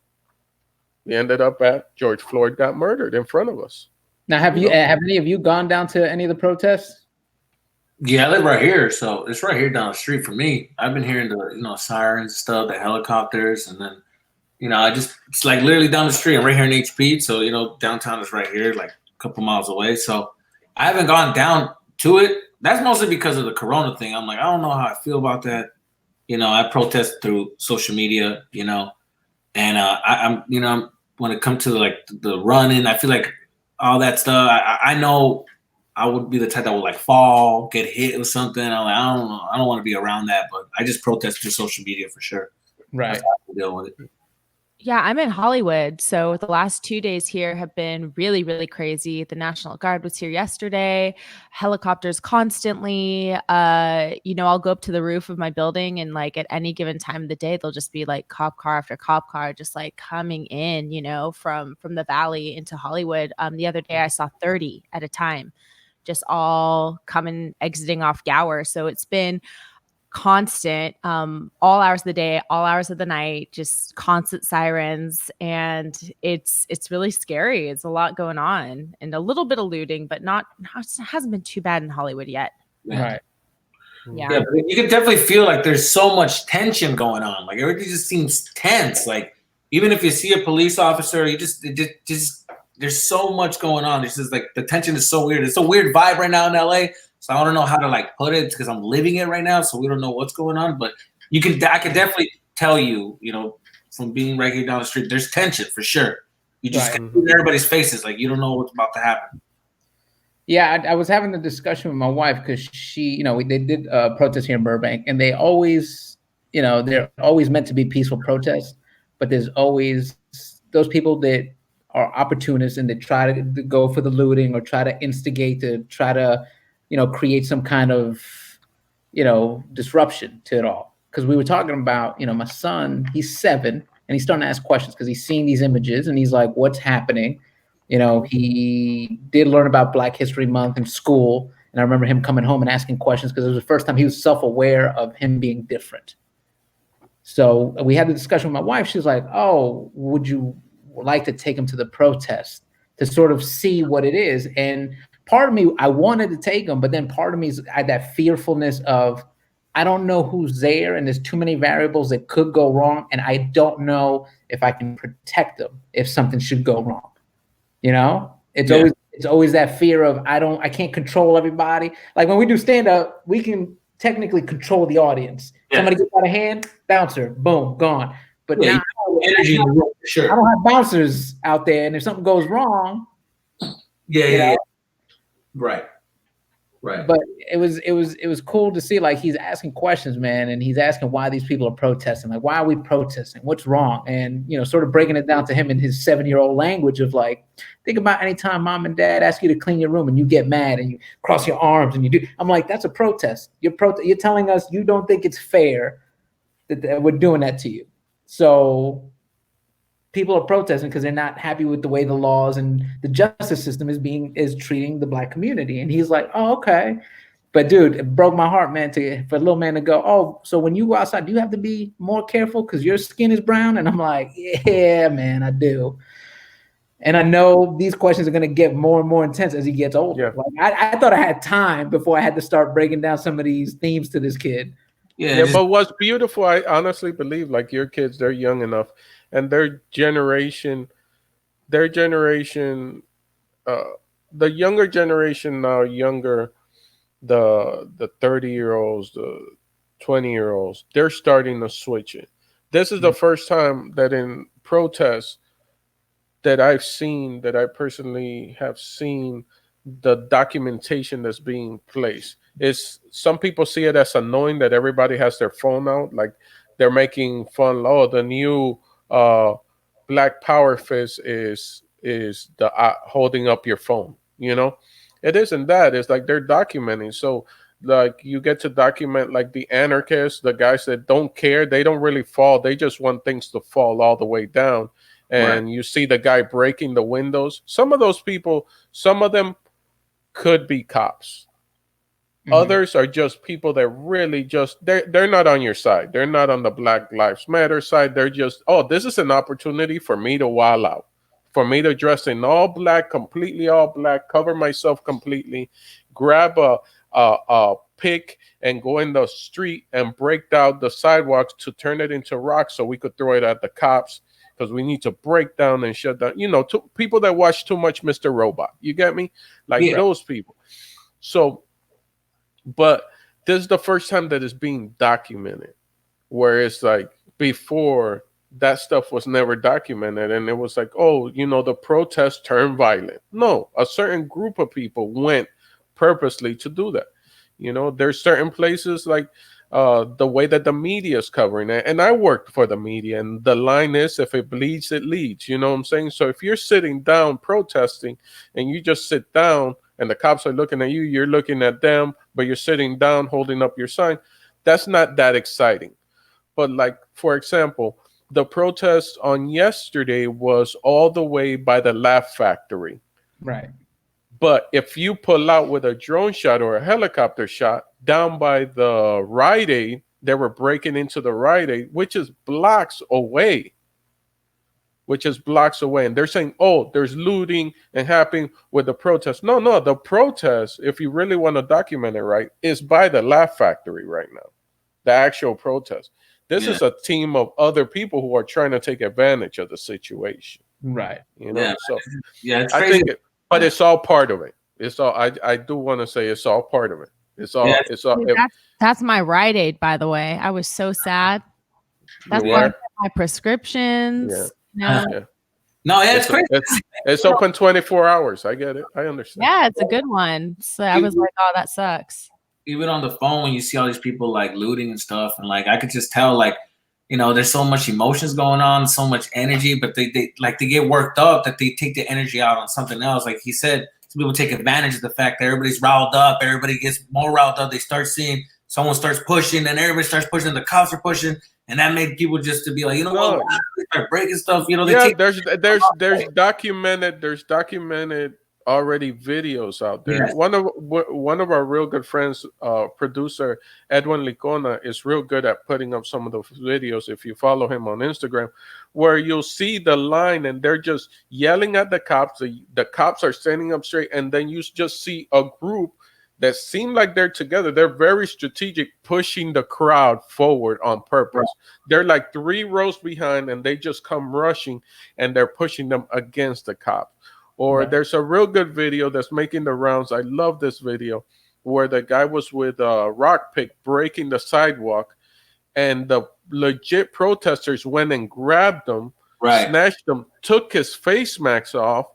We ended up at George Floyd got murdered in front of us. Now, have any of you gone down to any of the protests? Yeah, I live right here, so it's right here down the street from me. I've been hearing the sirens stuff, the helicopters, and then it's like literally down the street. I'm right here in HP, so downtown is right here, like a couple miles away. So I haven't gone down to it. That's mostly because of the Corona thing. I'm like, I don't know how I feel about that. I protest through social media, and I'm when it comes to like the running, I feel like all that stuff. I know I would be the type that would like fall, get hit or something. I'm like, I don't know. I don't want to be around that, but I just protest through social media for sure. Right. That's how I deal with it. Yeah, I'm in Hollywood. So the last 2 days here have been really, really crazy. The National Guard was here yesterday, helicopters constantly. I'll go up to the roof of my building, and like at any given time of the day, there'll just be like cop car after cop car just like coming in, from the valley into Hollywood. The other day I saw 30 at a time, just all coming, exiting off Gower. So it's been constant, all hours of the day, all hours of the night, just constant sirens, and it's really scary. It's a lot going on, and a little bit of looting, but it hasn't been too bad in Hollywood yet. Right. Yeah, but you can definitely feel like there's so much tension going on. Like everything just seems tense. Like even if you see a police officer, you just there's so much going on. It's just like the tension is so weird. It's a weird vibe right now in LA. So I don't know how to like put it because I'm living it right now. So we don't know what's going on, but I can definitely tell you, from being right here down the street, there's tension for sure. You just can see everybody's faces. Like you don't know what's about to happen. Yeah. I was having a discussion with my wife because she, they did protests here in Burbank, and they always, they're always meant to be peaceful protests, but there's always those people that are opportunists and they try to go for the looting or try to instigate to try to create some kind of, disruption to it all. Because we were talking about, my son, he's 7, and he's starting to ask questions because he's seeing these images and he's like, what's happening? He did learn about Black History Month in school. And I remember him coming home and asking questions because it was the first time he was self-aware of him being different. So we had the discussion with my wife. She was like, oh, would you like to take him to the protest to sort of see what it is? And part of me, I wanted to take him, but then part of me had that fearfulness of, I don't know who's there, and there's too many variables that could go wrong, and I don't know if I can protect them if something should go wrong. It's always that fear of I can't control everybody. Like when we do stand up, we can technically control the audience. Yeah. Somebody gets out of hand, bouncer, boom, gone. But now energy in the room, for sure. I don't have bouncers out there, and if something goes wrong, yeah. Right. But it was cool to see, like, he's asking questions, man, and he's asking why these people are protesting. Like, why are we protesting? What's wrong? And sort of breaking it down to him in his 7-year-old language of like, think about any time mom and dad ask you to clean your room and you get mad and you cross your arms and you do. I'm like, that's a protest. You're telling us you don't think it's fair that we're doing that to you. So people are protesting because they're not happy with the way the laws and the justice system is treating the Black community. And he's like, oh, okay. But dude, it broke my heart, man, for a little man to go, oh, so when you go outside, do you have to be more careful because your skin is brown? And I'm like, yeah, man, I do. And I know these questions are going to get more and more intense as he gets older. Yeah. Like I thought I had time before I had to start breaking down some of these themes to this kid. Yeah, but what's beautiful, I honestly believe, like your kids, they're young enough. And their generation, the younger generation now, the 30-year-olds, the 20-year-olds, they're starting to switch it. This is the first time that in protests that I personally have seen the documentation that's being placed. Some people see it as annoying that everybody has their phone out, like they're making fun. Oh, the new Black Power fist is the holding up your phone. It isn't that. It's like they're documenting. So like you get to document like the anarchists, the guys that don't care. They don't really fall. They just want things to fall all the way down. And You see the guy breaking the windows. Some of those people, some of them could be cops. Mm-hmm. Others are just people that really they're not on your side. They're not on the Black Lives Matter side. They're just, oh, this is an opportunity for me to wild out, for me to dress in all black, completely all black, cover myself completely, grab a pick and go in the street and break down the sidewalks to turn it into rocks so we could throw it at the cops because we need to break down and shut down. People that watch too much Mr. Robot. You get me? Like those people. So, but this is the first time that it's being documented, where it's like before that stuff was never documented. And it was like, oh, the protest turned violent. No, a certain group of people went purposely to do that. There's certain places like the way that the media is covering it. And I worked for the media, and the line is, if it bleeds, it leads. You know what I'm saying? So if you're sitting down protesting and you just sit down and the cops are looking at you, you're looking at them, but you're sitting down holding up your sign, that's not that exciting. But like, for example, the protest on yesterday was all the way by the Laugh Factory. Right. But if you pull out with a drone shot or a helicopter shot down by the Rite Aid, they were breaking into the Rite Aid, which is blocks away. And they're saying, oh, there's looting and happening with the protest. No, the protest, if you really want to document it right, is by the Laugh Factory right now. The actual protest. This is a team of other people who are trying to take advantage of the situation. Right. So it's crazy. I think but it's all part of it. It's all, I do want to say it's all part of it. It's all. That's my Rite Aid, by the way. I was so sad. That's where I get my prescriptions. Yeah. No, it's crazy. It's open 24 hours. I get it. I understand. Yeah, it's a good one. So I was like, oh, that sucks. Even on the phone, when you see all these people like looting and stuff, and like I could just tell, like, there's so much emotions going on, so much energy, but they get worked up that they take the energy out on something else. Like he said, some people take advantage of the fact that everybody's riled up. Everybody gets more riled up. They start seeing someone starts pushing, then everybody starts pushing. The cops are pushing, and that made people just to be like, you know what? They start breaking stuff. You know, there's documented already videos out there. Yes. One of our real good friends, producer Edwin Licona, is real good at putting up some of the videos. If you follow him on Instagram, where you'll see the line and they're just yelling at the cops. The cops are standing up straight, and then you just see a group that seem like they're together. They're very strategic, pushing the crowd forward on purpose. Right. They're like 3 rows behind, and they just come rushing, and they're pushing them against the cops. Or there's a real good video that's making the rounds. I love this video where the guy was with a rock pick breaking the sidewalk, and the legit protesters went and grabbed him, snatched him, took his face mask off,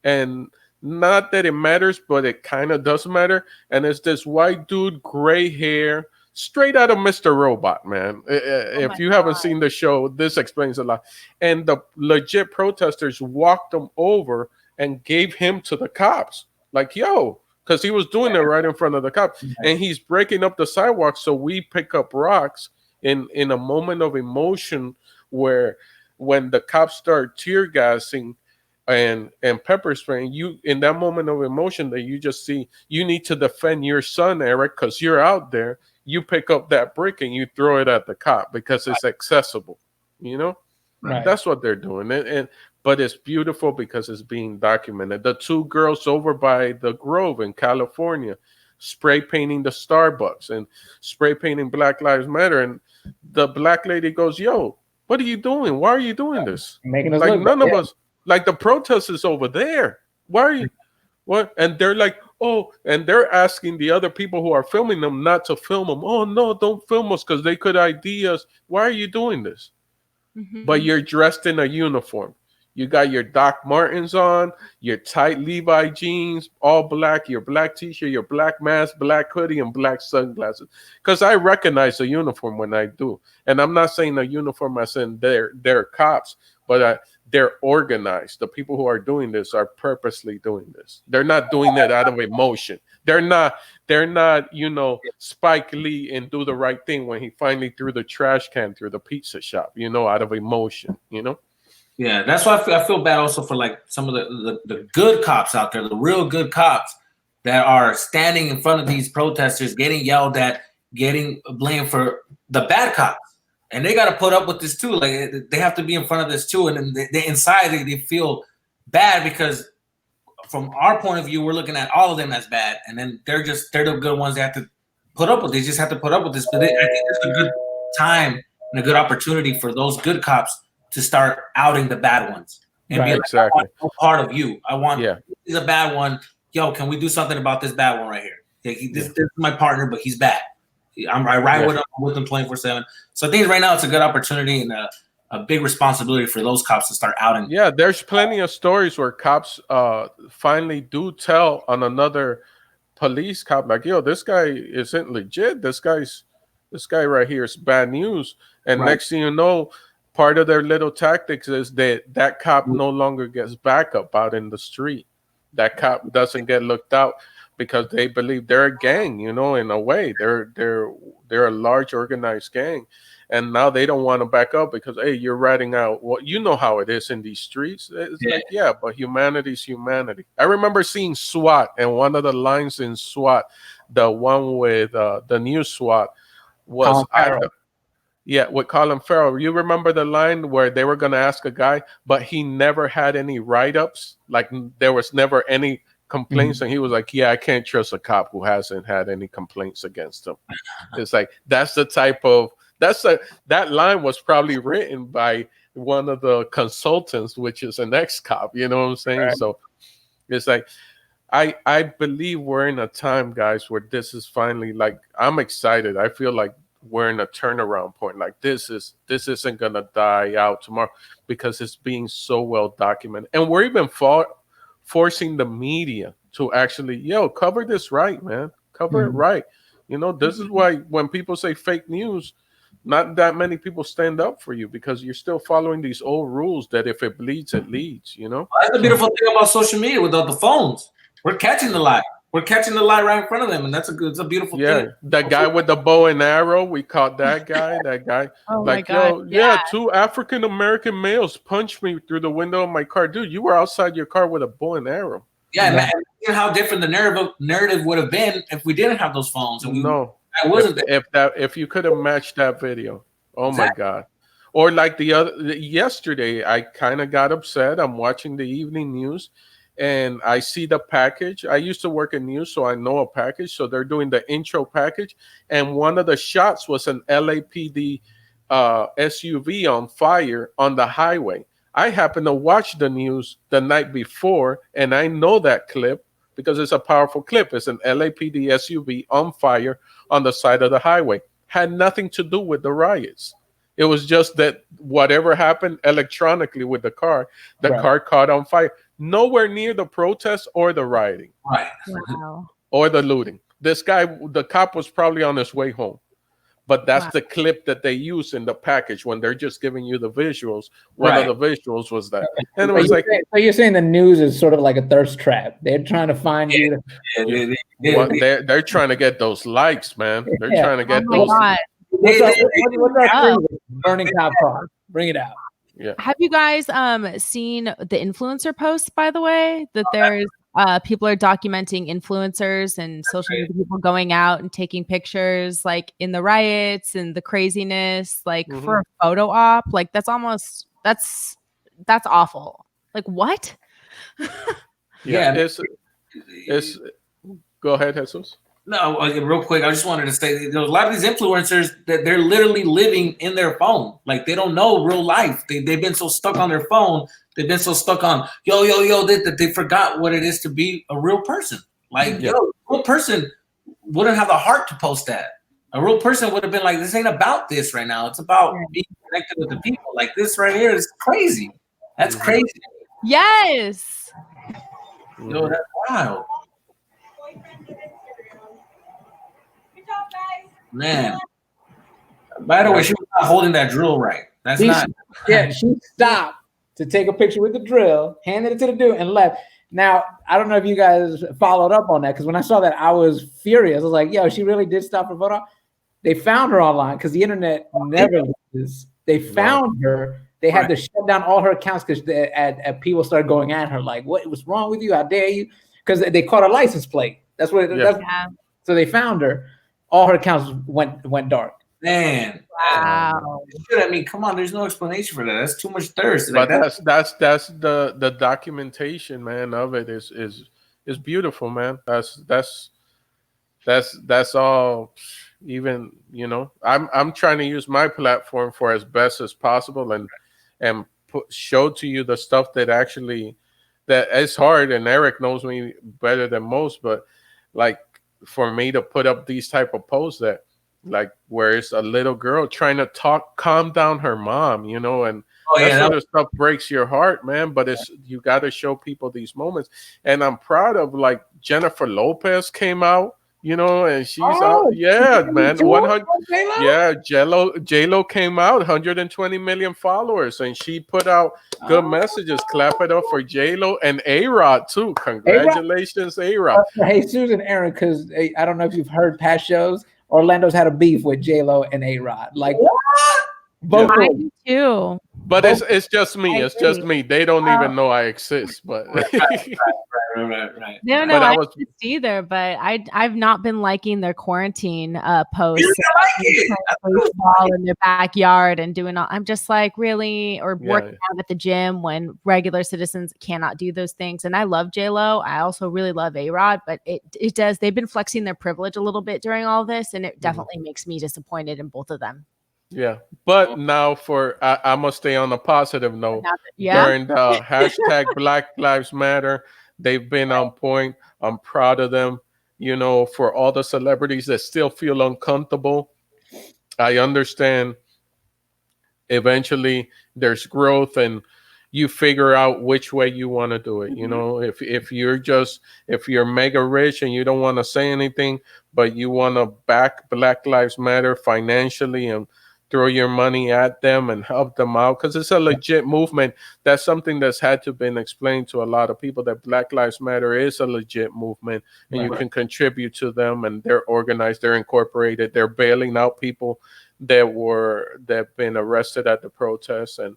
and not that it matters, but it kind of does matter. And it's this white dude, gray hair, straight out of Mr. Robot, man. If you haven't seen the show, this explains a lot. And the legit protesters walked him over and gave him to the cops, like, yo, because he was doing it right in front of the cops, and he's breaking up the sidewalk. So we pick up rocks in a moment of emotion, where when the cops start tear gassing and pepper spraying, you in that moment of emotion that you just see, you need to defend your son, Erik, because you're out there. You pick up that brick and you throw it at the cop because it's accessible, you know. That's what they're doing. But it's beautiful because it's being documented. The 2 girls over by the Grove in California spray painting the Starbucks and spray painting Black Lives Matter. And the black lady goes, yo, what are you doing? Why are you doing this? Making us like look none of us, like the protest is over there. Why are you, what? And they're like, oh, and they're asking the other people who are filming them not to film them. Oh, no, don't film us because they could ID us. Why are you doing this? But you're dressed in a uniform. You got your Doc Martens on, your tight Levi jeans, all black, your black t-shirt, your black mask, black hoodie, and black sunglasses. Because I recognize a uniform when I do. And I'm not saying a uniform as in they're cops, but they're organized. The people who are doing this are purposely doing this. They're not doing it out of emotion. They're not, you know, Spike Lee and Do the Right Thing when he finally threw the trash can through the pizza shop, you know, out of emotion, you know? Yeah, that's why I feel bad also for like some of the good cops out there, the real good cops that are standing in front of these protesters, getting yelled at, getting blamed for the bad cops. And they got to put up with this too. Like they have to be in front of this too. And then they inside, they feel bad because from our point of view, we're looking at all of them as bad. And then they're the good ones that have to put up with. They just have to put up with this. But I think it's a good time and a good opportunity for those good cops to start outing the bad ones. And be like, exactly. I want no part of you. I want, he's a bad one. Yo, can we do something about this bad one right here? This is my partner, but he's bad. I ride with him 24/7. So I think right now it's a good opportunity and a big responsibility for those cops to start outing. Yeah, there's plenty of stories where cops finally do tell on another police cop, like, yo, this guy isn't legit. This guy right here is bad news. And next thing you know, part of their little tactics is that cop no longer gets backup out in the street. That cop doesn't get looked out because they believe they're a gang, you know, in a way. They're a large organized gang. And now they don't want to back up because, hey, you're ratting out what you know how it is in these streets. It's like, but humanity's humanity. I remember seeing SWAT, and one of the lines in SWAT, the one with the new SWAT, was with Colin Farrell. You remember the line where they were going to ask a guy, but he never had any write-ups? Like there was never any complaints, and he was like, I can't trust a cop who hasn't had any complaints against him. It's like that's the type of that line was probably written by one of the consultants, which is an ex-cop, you know what I'm saying? Right. So it's like I believe we're in a time, guys, where this is finally, like, I'm excited. I feel like we're in a turnaround point. Like this isn't gonna die out tomorrow because it's being so well documented, and we're even forcing the media to actually cover this right, man. Cover it right. You know, this is why when people say fake news, not that many people stand up for you because you're still following these old rules that if it bleeds, it leads, you know? That's the beautiful thing about social media without the phones. We're catching the light. We're catching the light right in front of them, and it's a beautiful thing. Yeah, that guy with the bow and arrow, we caught that guy. Oh like, my God. yo, yeah, 2 African American males punched me through the window of my car. Dude, you were outside your car with a bow and arrow. Yeah, and imagine how different the narrative would have been if we didn't have those phones. And I wasn't if you could have matched that video. Oh my God. Or like yesterday, I kind of got upset. I'm watching the evening news. And I see the package. I used to work in news, so I know a package. So they're doing the intro package. And one of the shots was an LAPD SUV on fire on the highway. I happened to watch the news the night before, and I know that clip because it's a powerful clip. It's an LAPD SUV on fire on the side of the highway. Had nothing to do with the riots. It was just that whatever happened electronically with the car caught on fire. Nowhere near the protest or the rioting. Right. Wow. Or the looting. This guy, the cop was probably on his way home. But that's the clip that they use in the package when they're just giving you the visuals. One of the visuals was that. And it was so you're saying the news is sort of like a thirst trap. They're trying to find you. They're trying to get those likes, man. They're trying to get those. What's our burning cop car? Bring it out. Yeah. Have you guys seen the influencer posts, by the way, that there's people are documenting influencers and social media people going out and taking pictures like in the riots and the craziness, like for a photo op? Like that's awful. Like what? It's go ahead, Jesus. No, real quick, I just wanted to say a lot of these influencers that they're literally living in their phone. Like they don't know real life. They've been so stuck on their phone. They've been so stuck on yo that they forgot what it is to be a real person. Like a real person wouldn't have the heart to post that. A real person would have been like, this ain't about this right now. It's about being connected with the people. Like this right here is crazy. That's crazy. Yes. Yo, that's wild. Man. By the way, she was not holding that drill right. That's not. Yeah, she stopped to take a picture with the drill, handed it to the dude, and left. Now, I don't know if you guys followed up on that, because when I saw that, I was furious. I was like, yo, she really did stop her photo. They found her online because the internet never loses. They found her. They had to shut down all her accounts because people started going at her like, what was wrong with you? How dare you? Because they caught a license plate. That's what. So they found her. All her accounts went dark. Man, wow. I mean, come on. There's no explanation for that. That's too much thirst. But like that's the documentation, man, of it is beautiful, man. That's all. Even I'm trying to use my platform for as best as possible and show to you the stuff that is hard. And Erik knows me better than most, but like, for me to put up these type of posts that like where it's a little girl trying to calm down her mom, and that sort of stuff breaks your heart, man. But you got to show people these moments. And I'm proud of like Jennifer Lopez came out, and she's out. Yeah, man. 100. Yeah, J-Lo came out, 120 million followers, and she put out good messages. Clap it up for J-Lo and A-Rod too. Congratulations, A-Rod. Jesus and Erin, because I don't know if you've heard past shows. Orlando's had a beef with J-Lo and A-Rod. Like both. I do too. But it's just me. It's just me. They don't even know I exist. But right. They don't know I exist either. But I've not been liking their quarantine posts. Baseball in their backyard and doing all. I'm just like, really, or working out at the gym when regular citizens cannot do those things. And I love J-Lo. I also really love A-Rod. But it does. They've been flexing their privilege a little bit during all this, and it definitely makes me disappointed in both of them. Yeah, but now I must stay on a positive note. During the hashtag Black Lives Matter, they've been on point. I'm proud of them. For all the celebrities that still feel uncomfortable, I understand. Eventually, there's growth, and you figure out which way you want to do it. If you're mega rich and you don't want to say anything, but you want to back Black Lives Matter financially and throw your money at them and help them out, because it's a legit movement. That's something that's had to been explained to a lot of people, that Black Lives Matter is a legit movement, and you can contribute to them, and they're organized, they're incorporated, they're bailing out people that been arrested at the protests, and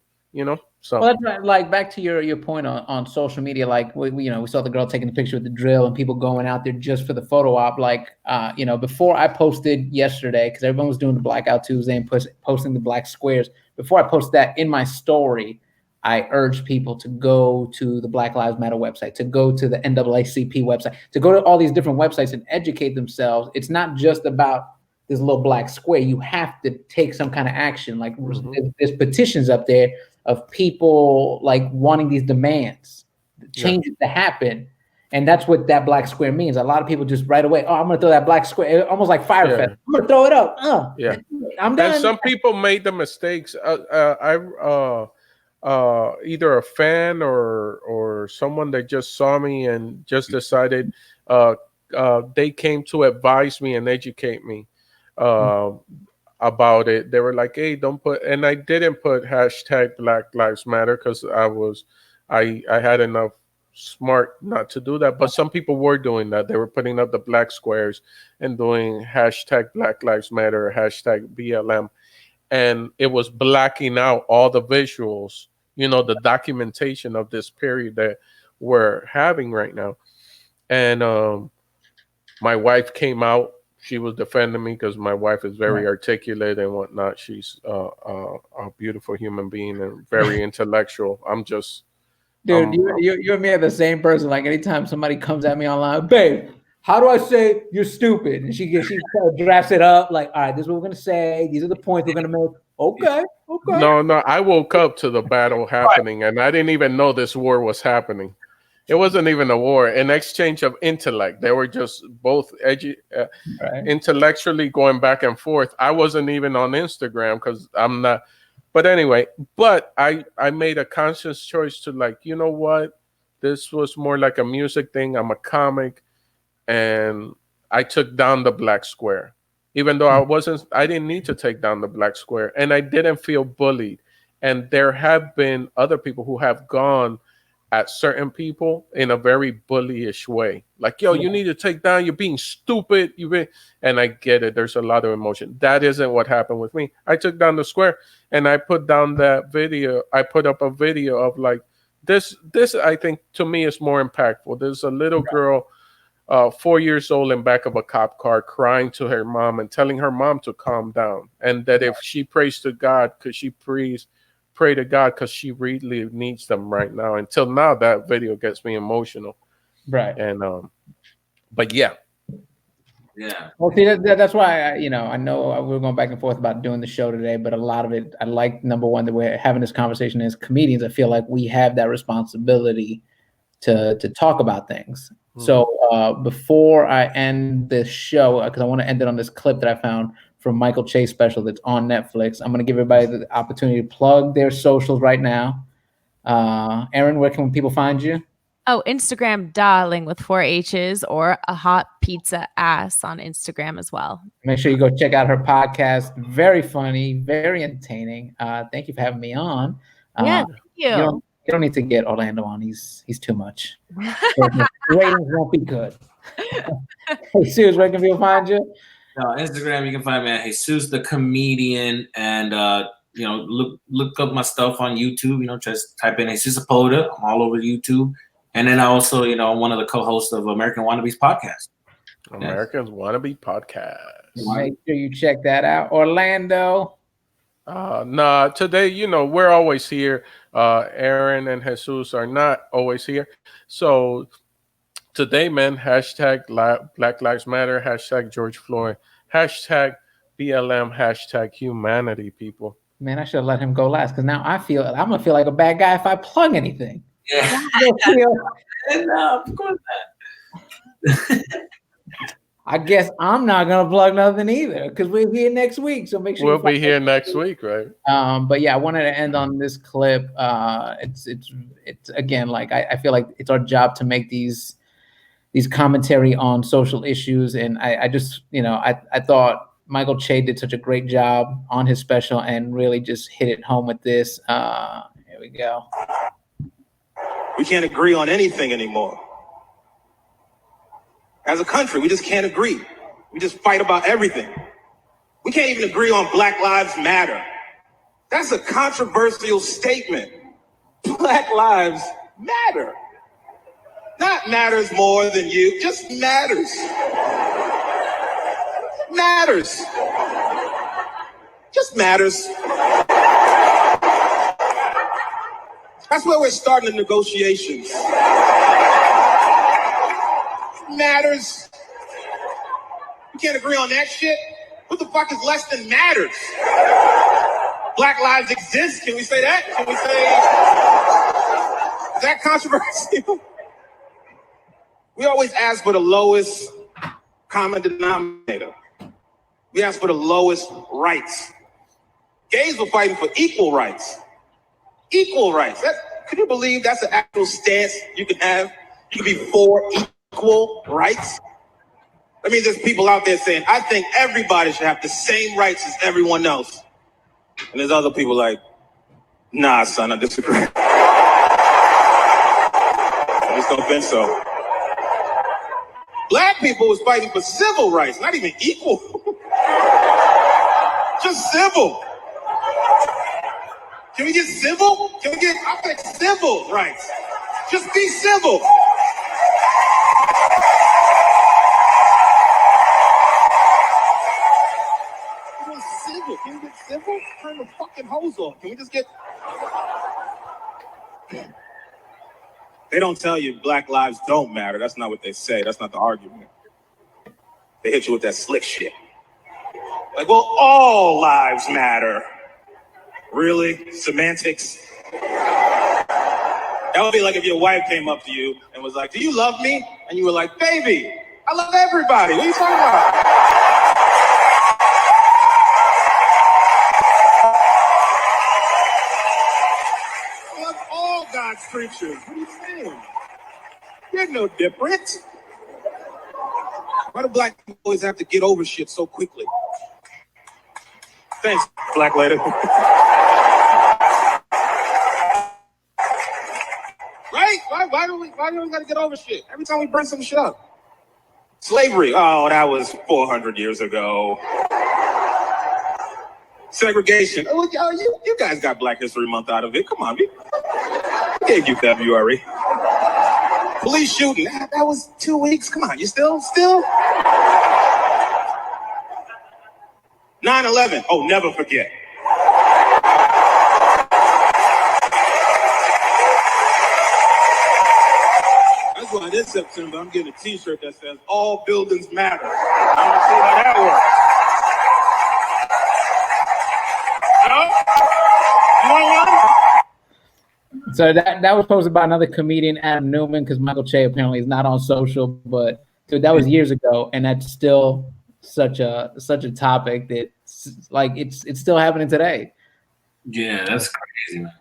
so. Well, that's right. Like, back to your point on social media, like we saw the girl taking the picture with the drill and people going out there just for the photo op. Like, before I posted yesterday, because everyone was doing the Blackout Tuesday and posting the black squares. Before I posted that in my story, I urged people to go to the Black Lives Matter website, to go to the NAACP website, to go to all these different websites and educate themselves. It's not just about this little black square. You have to take some kind of action. Like, there's petitions up there of people like wanting these demands, changes to happen. And that's what that black square means. A lot of people just right away, I'm going to throw that black square, almost like Fire Fest. I'm going to throw it up. I'm done. And some people made the mistakes. Either a fan or someone that just saw me and just decided, they came to advise me and educate me about it. They were like, hey, don't put, and I didn't put hashtag Black Lives Matter because I had enough smart not to do that. But some people were doing that. They were putting up the black squares and doing hashtag Black Lives Matter, hashtag BLM. And it was blacking out all the visuals, the documentation of this period that we're having right now. And my wife came out. She was defending me because my wife is very articulate and whatnot. She's a beautiful human being and very intellectual. I'm just... Dude, you and me are the same person. Like, anytime somebody comes at me online, babe, how do I say you're stupid? And she drafts it up like, all right, this is what we're going to say. These are the points we're going to make. Okay. No, I woke up to the battle happening, and I didn't even know this war was happening. It wasn't even a war, an exchange of intellect. They were just both intellectually going back and forth. I wasn't even on Instagram because I'm not. But anyway, I made a conscious choice to, like, you know what? This was more like a music thing. I'm a comic. And I took down the black square. Even though I didn't need to take down the black square. And I didn't feel bullied. And there have been other people who have gone at certain people in a very bullyish way. Like, yo, you need to take down, you're being stupid. And I get it. There's a lot of emotion. That isn't what happened with me. I took down the square and I put down that video. I put up a video of like, this I think to me is more impactful. There's a little girl, 4 years old, in back of a cop car crying to her mom and telling her mom to calm down. And that if she prays to God, could she please pray to God because she really needs them right now. Until now, that video gets me emotional. Right. And but yeah. Well, see, that's why I know we're going back and forth about doing the show today, but a lot of it, I like, number one, that we're having this conversation as comedians. I feel like we have that responsibility to talk about things. So before I end this show, because I want to end it on this clip that I found from Michael Chase special that's on Netflix, I'm going to give everybody the opportunity to plug their socials right now. Erin, where can people find you? Oh, Instagram, darling, with 4 H's, or a hot pizza ass on Instagram as well. Make sure you go check out her podcast. Very funny, very entertaining. Thank you for having me on. Thank you. You don't need to get Orlando on. He's too much. The ratings won't be good. Hey, Jesus, where can people find you? Instagram, you can find me at Jesus the Comedian, and look up my stuff on YouTube. Just type in Jesus Sepulveda. I'm all over YouTube. And then I also, I'm one of the co-hosts of American Wannabes podcast. Americans Wannabe podcast. Make sure you check that out. Orlando. Today, we're always here. Erin and Jesus are not always here. So today, man, hashtag Black Lives Matter, hashtag George Floyd, hashtag BLM, hashtag humanity, people. Man, I should have let him go last, because now I'm going to feel like a bad guy if I plug anything. Yeah. And of course not. I guess I'm not gonna plug nothing either, because we're here next week. So make sure we'll be here next week, right? But yeah, I wanted to end on this clip. It's again, like, I feel like it's our job to make these commentary on social issues, and I just I thought Michael Che did such a great job on his special and really just hit it home with this. Here we go. We can't agree on anything anymore. As a country, we just can't agree. We just fight about everything. We can't even agree on Black Lives Matter. That's a controversial statement. Black lives matter. Not matters more than you, just matters. Matters. Just matters. That's where we're starting the negotiations. Matters. You can't agree on that shit? What the fuck is less than matters? Black lives exist. Can we say that? Can we say, is that controversial? We always ask for the lowest common denominator. We ask for the lowest rights. Gays were fighting for equal rights. Equal rights. Can you believe that's an actual stance you can have? You can be for equal rights. That means there's people out there saying, I think everybody should have the same rights as everyone else. And there's other people like, nah, son, I disagree. I just don't think so. Black people was fighting for civil rights, not even equal. Just civil. Can we get civil? Can we get, I think, civil rights? Just be civil. Civil. Can we get civil? Turn the fucking hose off. Can we just get... They don't tell you Black lives don't matter. That's not what they say. That's not the argument. They hit you with that slick shit. Like, well, all lives matter. Really? Semantics? That would be like if your wife came up to you and was like, do you love me? And you were like, baby, I love everybody. What are you talking about? I love all God's creatures. What are you saying? You're no different. Why do black people always have to get over shit so quickly? Thanks, black lady. Right? Why do we gotta get over shit? Every time we bring some shit up. Slavery. Oh, that was 400 years ago. Segregation. Oh, you guys got Black History Month out of it. Come on, we gave you February. Police shooting. That was 2 weeks. Come on, you still? 9/11. Oh, never forget. That's why this September I'm getting a T-shirt that says "All buildings matter." I want to see how that works. No? You want one? So that was posted by another comedian, Adam Newman, because Michael Che apparently is not on social, but dude, that was years ago, and that's still such a topic that like it's still happening today. Yeah, that's crazy, man.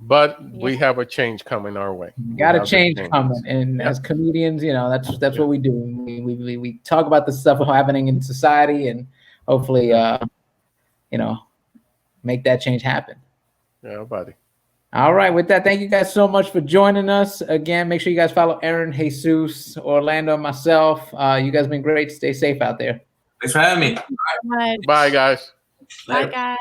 But we have a change coming our way. Got a change coming, and as comedians, you know, that's what we do. We talk about the stuff happening in society, and hopefully, you know, make that change happen. Yeah, buddy. All right, with that, thank you guys so much for joining us. Again, make sure you guys follow Erin, Jesus, Orlando, and myself. You guys have been great. Stay safe out there. Thanks for having me. Bye, guys. Bye, guys.